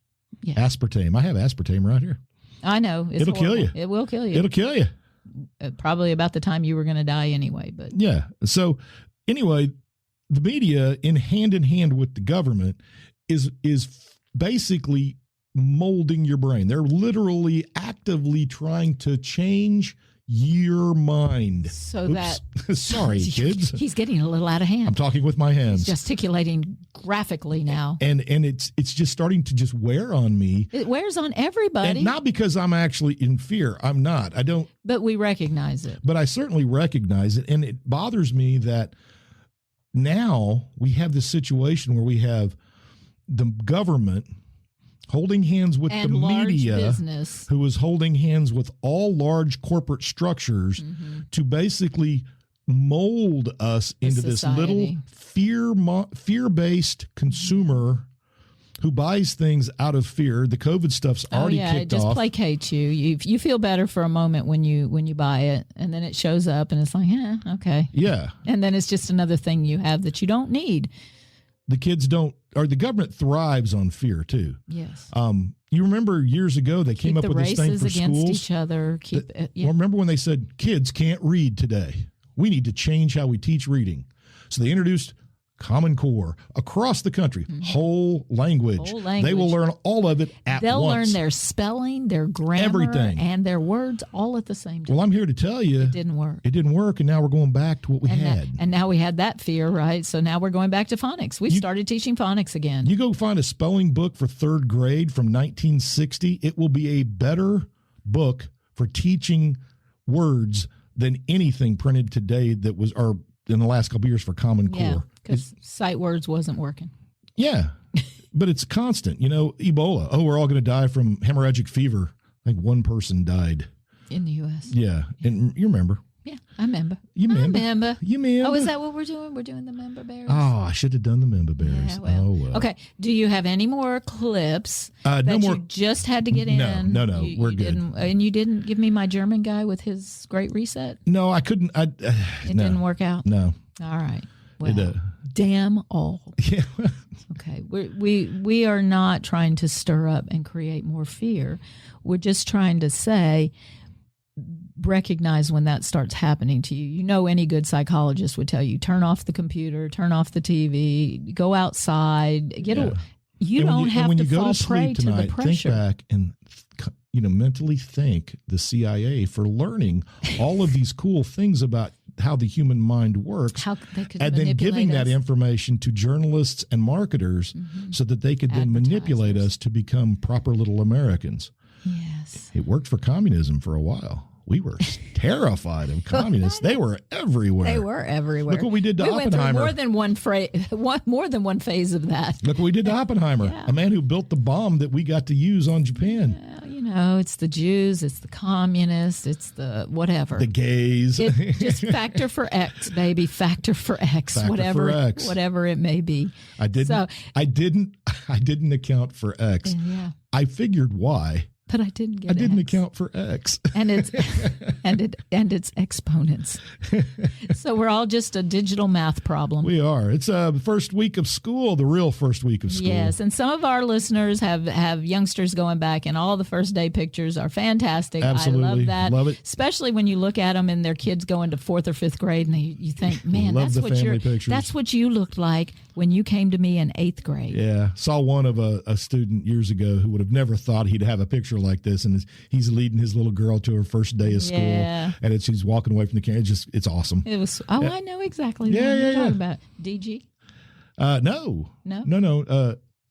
[SPEAKER 1] Yeah. Aspartame. I have aspartame right here.
[SPEAKER 2] I know.
[SPEAKER 1] It'll kill you.
[SPEAKER 2] It will kill you.
[SPEAKER 1] It'll kill you.
[SPEAKER 2] Probably about the time you were going to die anyway. But
[SPEAKER 1] yeah. So anyway, the media in hand with the government is basically molding your brain. They're literally actively trying to change your mind.
[SPEAKER 2] So
[SPEAKER 1] Oops.
[SPEAKER 2] that
[SPEAKER 1] Sorry, kids.
[SPEAKER 2] He's getting a little out of hand.
[SPEAKER 1] I'm talking with my hands.
[SPEAKER 2] He's gesticulating graphically now.
[SPEAKER 1] And it's just starting to just wear on me.
[SPEAKER 2] It wears on everybody.
[SPEAKER 1] And not because I'm actually in fear. I'm not. I don't.
[SPEAKER 2] But we recognize it.
[SPEAKER 1] But I certainly recognize it. And it bothers me that now we have this situation where we have the government holding hands with
[SPEAKER 2] and
[SPEAKER 1] the media,
[SPEAKER 2] business,
[SPEAKER 1] who is holding hands with all large corporate structures to basically mold us into this little fear-based consumer who buys things out of fear. The COVID stuff's already kicked off.
[SPEAKER 2] It just placates you. You feel better for a moment when you buy it, and then it shows up, and it's like, okay.
[SPEAKER 1] Yeah.
[SPEAKER 2] And then it's just another thing you have that you don't need.
[SPEAKER 1] The kids don't, or the government thrives on fear too.
[SPEAKER 2] Yes.
[SPEAKER 1] You remember years ago they came up with this thing for
[SPEAKER 2] races against
[SPEAKER 1] schools.
[SPEAKER 2] Each other.
[SPEAKER 1] Well, remember when they said kids can't read today? We need to change how we teach reading. So they introduced Common Core across the country, whole language. They will learn all of it at once.
[SPEAKER 2] They'll learn their spelling, their grammar,
[SPEAKER 1] everything,
[SPEAKER 2] and their words all at the same time.
[SPEAKER 1] Well, I'm here to tell you,
[SPEAKER 2] it didn't work.
[SPEAKER 1] It didn't work, and now we're going back to what we had.
[SPEAKER 2] And now we had that fear, right? So now we're going back to phonics. We started teaching phonics again.
[SPEAKER 1] You go find a spelling book for third grade from 1960. It will be a better book for teaching words than anything printed today that was, or in the last couple of years for Common Core.
[SPEAKER 2] Yeah, because sight words wasn't working.
[SPEAKER 1] Yeah, but it's constant. Ebola. Oh, we're all going to die from hemorrhagic fever. I think one person died.
[SPEAKER 2] In the U.S.
[SPEAKER 1] Yeah, and you remember.
[SPEAKER 2] Yeah, I remember.
[SPEAKER 1] You remember.
[SPEAKER 2] Oh, is that what we're doing? We're doing the member bears?
[SPEAKER 1] Oh, I should have done the member bears.
[SPEAKER 2] Yeah, well.
[SPEAKER 1] Oh, well.
[SPEAKER 2] Okay, do you have any more clips
[SPEAKER 1] no
[SPEAKER 2] that
[SPEAKER 1] more.
[SPEAKER 2] You just had to get in?
[SPEAKER 1] No, we're good.
[SPEAKER 2] And you didn't give me my German guy with his great reset?
[SPEAKER 1] No, I couldn't. It
[SPEAKER 2] didn't work out?
[SPEAKER 1] No.
[SPEAKER 2] All right. Well, damn all.
[SPEAKER 1] Yeah.
[SPEAKER 2] Okay. We are not trying to stir up and create more fear. We're just trying to say, recognize when that starts happening to you. Any good psychologist would tell you, turn off the computer, turn off the TV, go outside, you don't have to fall prey to the pressure.
[SPEAKER 1] Think back and mentally thank the CIA for learning all of these cool things about how the human mind works,
[SPEAKER 2] how they could
[SPEAKER 1] and then giving that information to journalists and marketers so that they could then manipulate us to become proper little Americans.
[SPEAKER 2] Yes.
[SPEAKER 1] It worked for communism for a while. We were terrified of communists. They were everywhere. Look what we did to Oppenheimer.
[SPEAKER 2] Went through more than one phase of that.
[SPEAKER 1] Look what we did to Oppenheimer, a man who built the bomb that we got to use on Japan.
[SPEAKER 2] Well, it's the Jews, it's the communists, it's the whatever.
[SPEAKER 1] The gays.
[SPEAKER 2] Just factor for X, baby. Factor for X. Whatever it may be.
[SPEAKER 1] I didn't account for X.
[SPEAKER 2] Yeah.
[SPEAKER 1] I figured why.
[SPEAKER 2] But I didn't
[SPEAKER 1] account for X.
[SPEAKER 2] And its exponents. So we're all just a digital math problem.
[SPEAKER 1] We are. It's the first week of school, the real first week of school.
[SPEAKER 2] Yes, and some of our listeners have youngsters going back, and all the first day pictures are fantastic.
[SPEAKER 1] Absolutely.
[SPEAKER 2] I love that.
[SPEAKER 1] Love it.
[SPEAKER 2] Especially when you look at them and their kids going to 4th or 5th grade, and you think, man, that's what you looked like when you came to me in 8th grade.
[SPEAKER 1] Yeah. Saw one of a student years ago who would have never thought he'd have a picture like this, and he's leading his little girl to her first day of school, and she's walking away from the camera. It's awesome.
[SPEAKER 2] It was. Oh, I know exactly what you're talking about. DG?
[SPEAKER 1] No.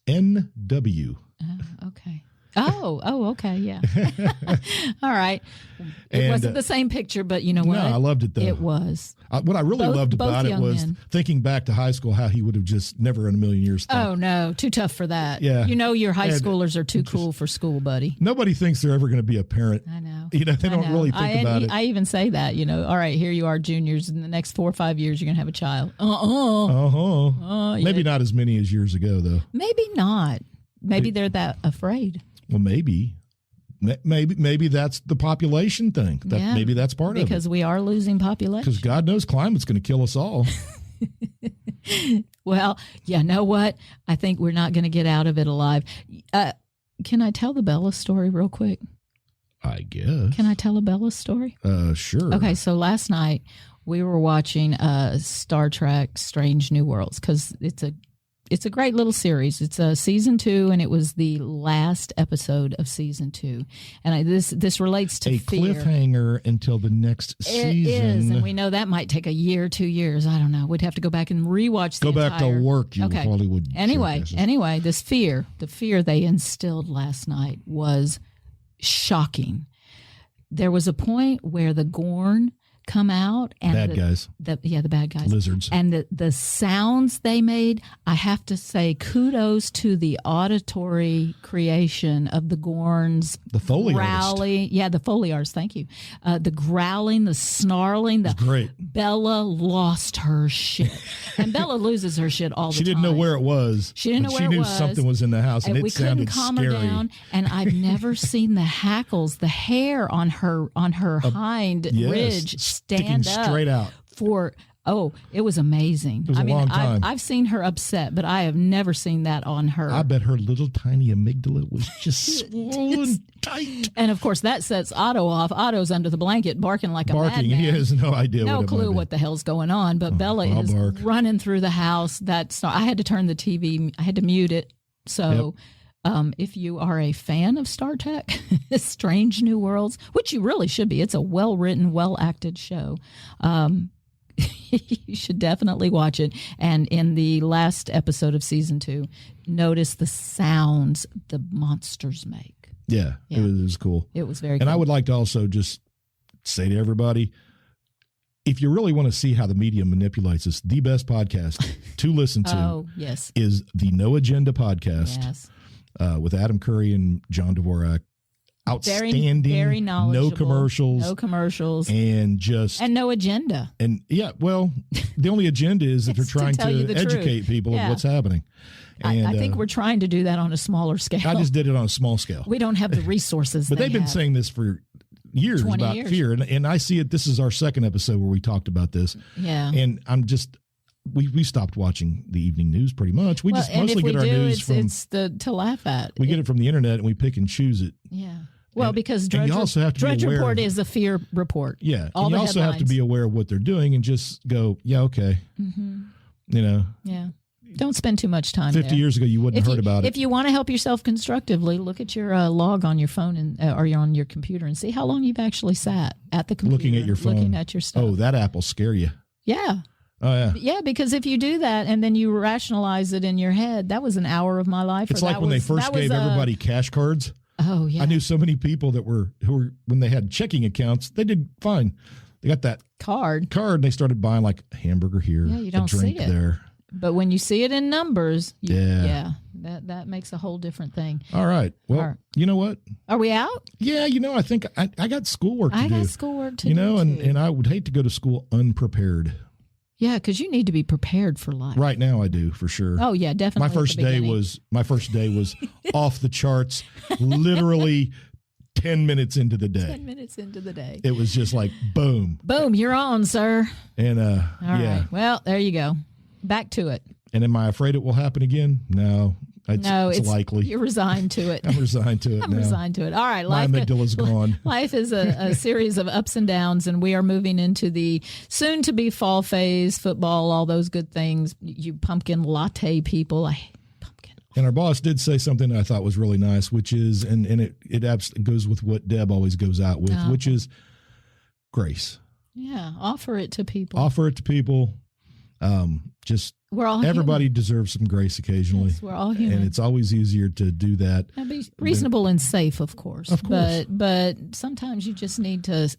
[SPEAKER 1] NW.
[SPEAKER 2] Okay. Oh, okay, yeah. All right. It wasn't the same picture, but you know what?
[SPEAKER 1] No, I loved it, though.
[SPEAKER 2] It was.
[SPEAKER 1] What I really loved about it was thinking back to high school, how he would have just never in a million years thought.
[SPEAKER 2] Oh, no, too tough for that.
[SPEAKER 1] Yeah.
[SPEAKER 2] Your high schoolers are too cool for school, buddy.
[SPEAKER 1] Nobody thinks they're ever going to be a parent.
[SPEAKER 2] I know.
[SPEAKER 1] They don't really think about it.
[SPEAKER 2] I even say that, all right, here you are, juniors. In the next 4 or 5 years, you're going to have a child.
[SPEAKER 1] Maybe not as many as years ago, though.
[SPEAKER 2] Maybe not. Maybe they're that afraid.
[SPEAKER 1] Well, maybe that's the population thing. Maybe that's part of it.
[SPEAKER 2] Because we are losing population.
[SPEAKER 1] Because God knows climate's going to kill us all.
[SPEAKER 2] Well, you know what? I think we're not going to get out of it alive. Can I tell the Bella story real quick?
[SPEAKER 1] I guess.
[SPEAKER 2] Can I tell a Bella story?
[SPEAKER 1] Sure.
[SPEAKER 2] Okay, so last night we were watching Star Trek Strange New Worlds because it's it's a great little series. It's season 2, and it was the last episode of season 2. And this relates to
[SPEAKER 1] a
[SPEAKER 2] fear.
[SPEAKER 1] cliffhanger until the next season.
[SPEAKER 2] It is, and we know that might take a year, 2 years. I don't know. We'd have to go back and rewatch.
[SPEAKER 1] Go back to work, you
[SPEAKER 2] okay.
[SPEAKER 1] Hollywood.
[SPEAKER 2] Anyway, the fear they instilled last night was shocking. There was a point where the Gorn come out and
[SPEAKER 1] bad guys.
[SPEAKER 2] The bad guys.
[SPEAKER 1] Lizards.
[SPEAKER 2] And the sounds they made, I have to say kudos to the auditory creation of the Gorns.
[SPEAKER 1] The Foley
[SPEAKER 2] growling.
[SPEAKER 1] artist.
[SPEAKER 2] Yeah, the Foley artist, thank you. The growling, the snarling.
[SPEAKER 1] Great.
[SPEAKER 2] Bella lost her shit. And Bella loses her shit all the time.
[SPEAKER 1] She didn't know where it was.
[SPEAKER 2] She didn't know where
[SPEAKER 1] she
[SPEAKER 2] it
[SPEAKER 1] knew
[SPEAKER 2] was.
[SPEAKER 1] something was in the house, and
[SPEAKER 2] we
[SPEAKER 1] it sounded
[SPEAKER 2] couldn't calm
[SPEAKER 1] scary.
[SPEAKER 2] her down. And I've never seen the hackles, the hair on her hind ridge stand up
[SPEAKER 1] straight out
[SPEAKER 2] it was amazing.
[SPEAKER 1] It was a long time.
[SPEAKER 2] I've seen her upset, but I have never seen that on her.
[SPEAKER 1] I bet her little tiny amygdala was just swollen tight.
[SPEAKER 2] And of course that sets Otto off. Otto's under the blanket barking like a madman.
[SPEAKER 1] He has no idea
[SPEAKER 2] no clue what the hell's going on, but Bella is running through the house. I had to turn the TV, I had to mute it. So if you are a fan of Star Trek, Strange New Worlds, which you really should be, it's a well-written, well-acted show. You should definitely watch it. And in the last episode of season 2, notice the sounds the monsters make.
[SPEAKER 1] Yeah. It was cool.
[SPEAKER 2] It was very cool.
[SPEAKER 1] And I would like to also just say to everybody, if you really want to see how the media manipulates us, the best podcast to listen to is the No Agenda podcast.
[SPEAKER 2] Yes.
[SPEAKER 1] With Adam Curry and John Dvorak. Outstanding,
[SPEAKER 2] very knowledgeable,
[SPEAKER 1] no commercials, and
[SPEAKER 2] no agenda.
[SPEAKER 1] And the only agenda is that they're trying to educate people of what's happening. And
[SPEAKER 2] I think we're trying to do that on a smaller scale.
[SPEAKER 1] I just did it on a small scale.
[SPEAKER 2] We don't have the resources,
[SPEAKER 1] but they've been saying this for years about fear, and I see it. This is our second episode where we talked about this.
[SPEAKER 2] Yeah,
[SPEAKER 1] and I'm just. We stopped watching the evening news pretty much. We just mostly get our news from.
[SPEAKER 2] It's to laugh at.
[SPEAKER 1] We get it from the internet and we pick and choose it.
[SPEAKER 2] Yeah. Well, because Drudge Report is a fear report.
[SPEAKER 1] Yeah. And you also have to be aware of what they're doing and just go, okay.
[SPEAKER 2] Mm-hmm.
[SPEAKER 1] Yeah.
[SPEAKER 2] Don't spend too much time
[SPEAKER 1] 50 years ago, you wouldn't have heard about it.
[SPEAKER 2] If you want to help yourself constructively, look at your log on your phone or you're on your computer and see how long you've actually sat at the computer.
[SPEAKER 1] Looking at your phone.
[SPEAKER 2] Looking at your stuff.
[SPEAKER 1] Oh, that app will scare you.
[SPEAKER 2] Yeah.
[SPEAKER 1] Oh, yeah.
[SPEAKER 2] Yeah, because if you do that and then you rationalize it in your head, that was an hour of my life.
[SPEAKER 1] It's like when they first gave everybody cash cards.
[SPEAKER 2] Oh, yeah.
[SPEAKER 1] I knew so many people who were when they had checking accounts, they did fine. They got that card and they started buying like a hamburger here,
[SPEAKER 2] you don't
[SPEAKER 1] a drink
[SPEAKER 2] see it
[SPEAKER 1] there.
[SPEAKER 2] But when you see it in numbers, that makes a whole different thing.
[SPEAKER 1] All right. Well, you know what?
[SPEAKER 2] Are we out?
[SPEAKER 1] Yeah, I think I got schoolwork to do.
[SPEAKER 2] I got schoolwork to do.
[SPEAKER 1] And I would hate to go to school unprepared.
[SPEAKER 2] Yeah, because you need to be prepared for life.
[SPEAKER 1] Right now, I do for sure.
[SPEAKER 2] Oh yeah, definitely.
[SPEAKER 1] My first day was off the charts. Literally 10 minutes into the day.
[SPEAKER 2] 10 minutes into the day.
[SPEAKER 1] It was just like boom,
[SPEAKER 2] boom. You're on, sir.
[SPEAKER 1] And
[SPEAKER 2] all right. Well, there you go. Back to it.
[SPEAKER 1] And am I afraid it will happen again? No. It's likely.
[SPEAKER 2] You're resigned to it.
[SPEAKER 1] I'm resigned to it.
[SPEAKER 2] I'm resigned to it. All right.
[SPEAKER 1] My amygdala's gone.
[SPEAKER 2] Life is a series of ups and downs, and we are moving into the soon-to-be fall phase, football, all those good things. You pumpkin latte people. I hate pumpkin.
[SPEAKER 1] And our boss did say something I thought was really nice, which is, and it absolutely goes with what Deb always goes out with, which is grace.
[SPEAKER 2] Yeah. Offer it to people. We're all
[SPEAKER 1] everybody
[SPEAKER 2] human.
[SPEAKER 1] Deserves some grace occasionally.
[SPEAKER 2] Yes, we're all human.
[SPEAKER 1] And it's always easier to do that.
[SPEAKER 2] And be reasonable and safe, of course.
[SPEAKER 1] Of course.
[SPEAKER 2] But sometimes you just need to,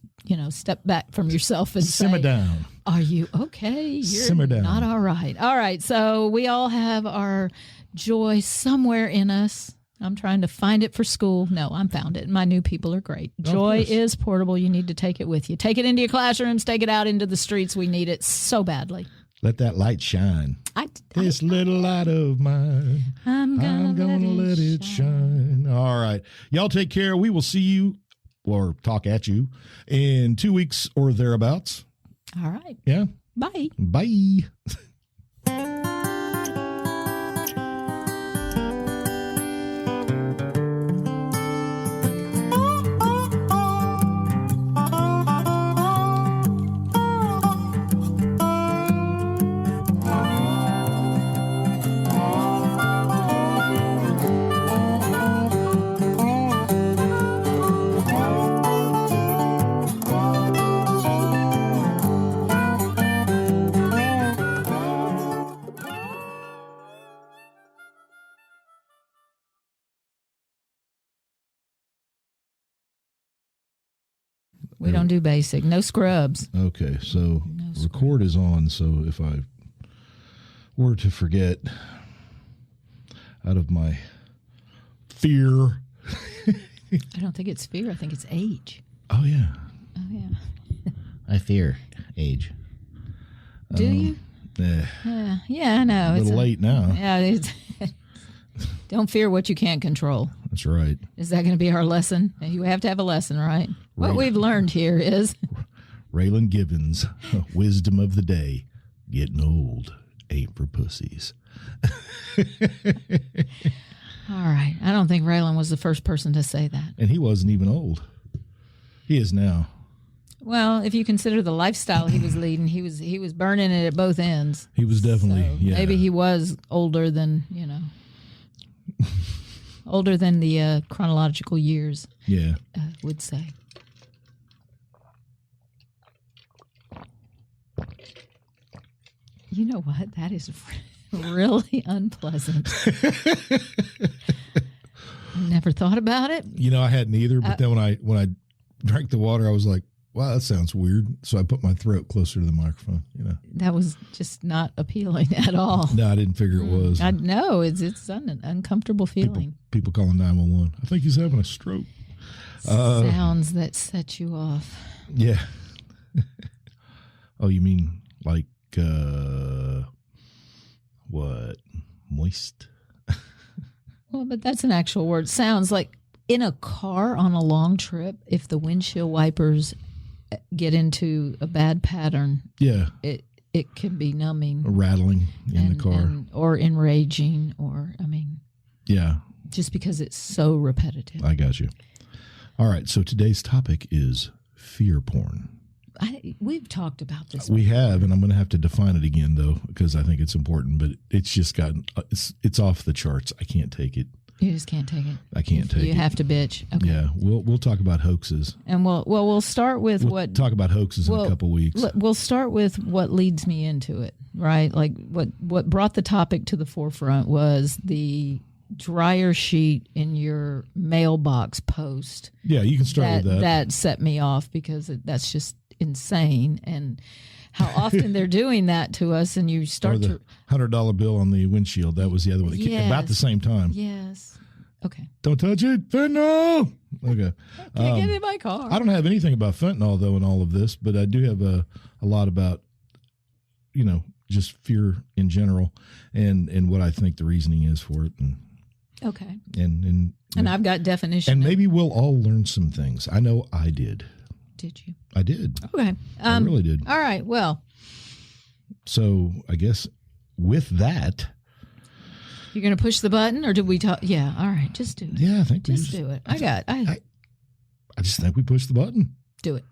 [SPEAKER 2] step back from yourself and
[SPEAKER 1] simmer
[SPEAKER 2] say,
[SPEAKER 1] down.
[SPEAKER 2] Are you okay? You're
[SPEAKER 1] simmer down.
[SPEAKER 2] Not all right. All right. So we all have our joy somewhere in us. I'm trying to find it for school. No, I'm found it. My new people are great. Joy is portable. You need to take it with you. Take it into your classrooms. Take it out into the streets. We need it so badly.
[SPEAKER 1] Let that light shine. This little light of mine.
[SPEAKER 2] I'm gonna
[SPEAKER 1] let it shine. All right. Y'all take care. We will see you or talk at you in 2 weeks or thereabouts.
[SPEAKER 2] All right.
[SPEAKER 1] Yeah.
[SPEAKER 2] Bye.
[SPEAKER 1] Bye.
[SPEAKER 2] We don't do basic. No scrubs.
[SPEAKER 1] Okay, so record is on. So if I were to forget out of my fear.
[SPEAKER 2] I don't think it's fear. I think it's age.
[SPEAKER 1] Oh, yeah.
[SPEAKER 2] Oh, yeah.
[SPEAKER 1] I fear age.
[SPEAKER 2] Do you? Yeah, I know.
[SPEAKER 1] A little late now.
[SPEAKER 2] Yeah, don't fear what you can't control.
[SPEAKER 1] That's right.
[SPEAKER 2] Is that going to be our lesson? You have to have a lesson, right? What we've learned here is...
[SPEAKER 1] Raylan Gibbons, wisdom of the day. Getting old ain't for pussies.
[SPEAKER 2] All right. I don't think Raylan was the first person to say that.
[SPEAKER 1] And he wasn't even old. He is now.
[SPEAKER 2] Well, if you consider the lifestyle he was leading, he was burning it at both ends.
[SPEAKER 1] He was definitely,
[SPEAKER 2] so maybe he was older than, older than the chronological years.
[SPEAKER 1] Yeah.
[SPEAKER 2] Would say. You know what? That is really unpleasant. I never thought about it.
[SPEAKER 1] I hadn't either. But then when I drank the water, I was like, wow, that sounds weird. So I put my throat closer to the microphone.
[SPEAKER 2] That was just not appealing at all.
[SPEAKER 1] No, I didn't figure it was.
[SPEAKER 2] No, it's an uncomfortable feeling.
[SPEAKER 1] People calling 911. I think he's having a stroke.
[SPEAKER 2] Sounds that set you off.
[SPEAKER 1] Yeah. Oh, you mean like what? Moist?
[SPEAKER 2] Well, but that's an actual word. Sounds like in a car on a long trip, if the windshield wipers get into a bad pattern,
[SPEAKER 1] yeah,
[SPEAKER 2] it can be numbing,
[SPEAKER 1] rattling in the car,
[SPEAKER 2] or enraging,
[SPEAKER 1] yeah,
[SPEAKER 2] just because it's so repetitive.
[SPEAKER 1] I got you. All right, so today's topic is fear porn.
[SPEAKER 2] We've talked about this.
[SPEAKER 1] We have, and I'm going to have to define it again, though, because I think it's important. But it's just gotten it's off the charts. I can't take it.
[SPEAKER 2] You just can't take it.
[SPEAKER 1] I can't take it.
[SPEAKER 2] You have to bitch. Okay.
[SPEAKER 1] Yeah, we'll talk about hoaxes,
[SPEAKER 2] and we'll start with what
[SPEAKER 1] talk about hoaxes in a couple weeks.
[SPEAKER 2] We'll start with what leads me into it, right? Like what brought the topic to the forefront was the dryer sheet in your mailbox post.
[SPEAKER 1] Yeah, you can start with that.
[SPEAKER 2] That set me off because that's just insane, and how often they're doing that to us, and you start
[SPEAKER 1] to $100 bill on the windshield. That was the other one.
[SPEAKER 2] Yes.
[SPEAKER 1] About the same time.
[SPEAKER 2] Yes. Okay.
[SPEAKER 1] Don't touch it, fentanyl. Okay.
[SPEAKER 2] Can't get in my car.
[SPEAKER 1] I don't have anything about fentanyl though in all of this, but I do have a lot about just fear in general, and what I think the reasoning is for it. And
[SPEAKER 2] okay.
[SPEAKER 1] And
[SPEAKER 2] I've got definition.
[SPEAKER 1] And maybe we'll all learn some things. I know I did.
[SPEAKER 2] Did you?
[SPEAKER 1] I did.
[SPEAKER 2] Okay.
[SPEAKER 1] I really did.
[SPEAKER 2] All right. Well.
[SPEAKER 1] So I guess with that.
[SPEAKER 2] You're going to push the button, or did we talk? Yeah. All right. Just do it.
[SPEAKER 1] Yeah, I think
[SPEAKER 2] just do it. I just think we push the button.
[SPEAKER 1] Do it.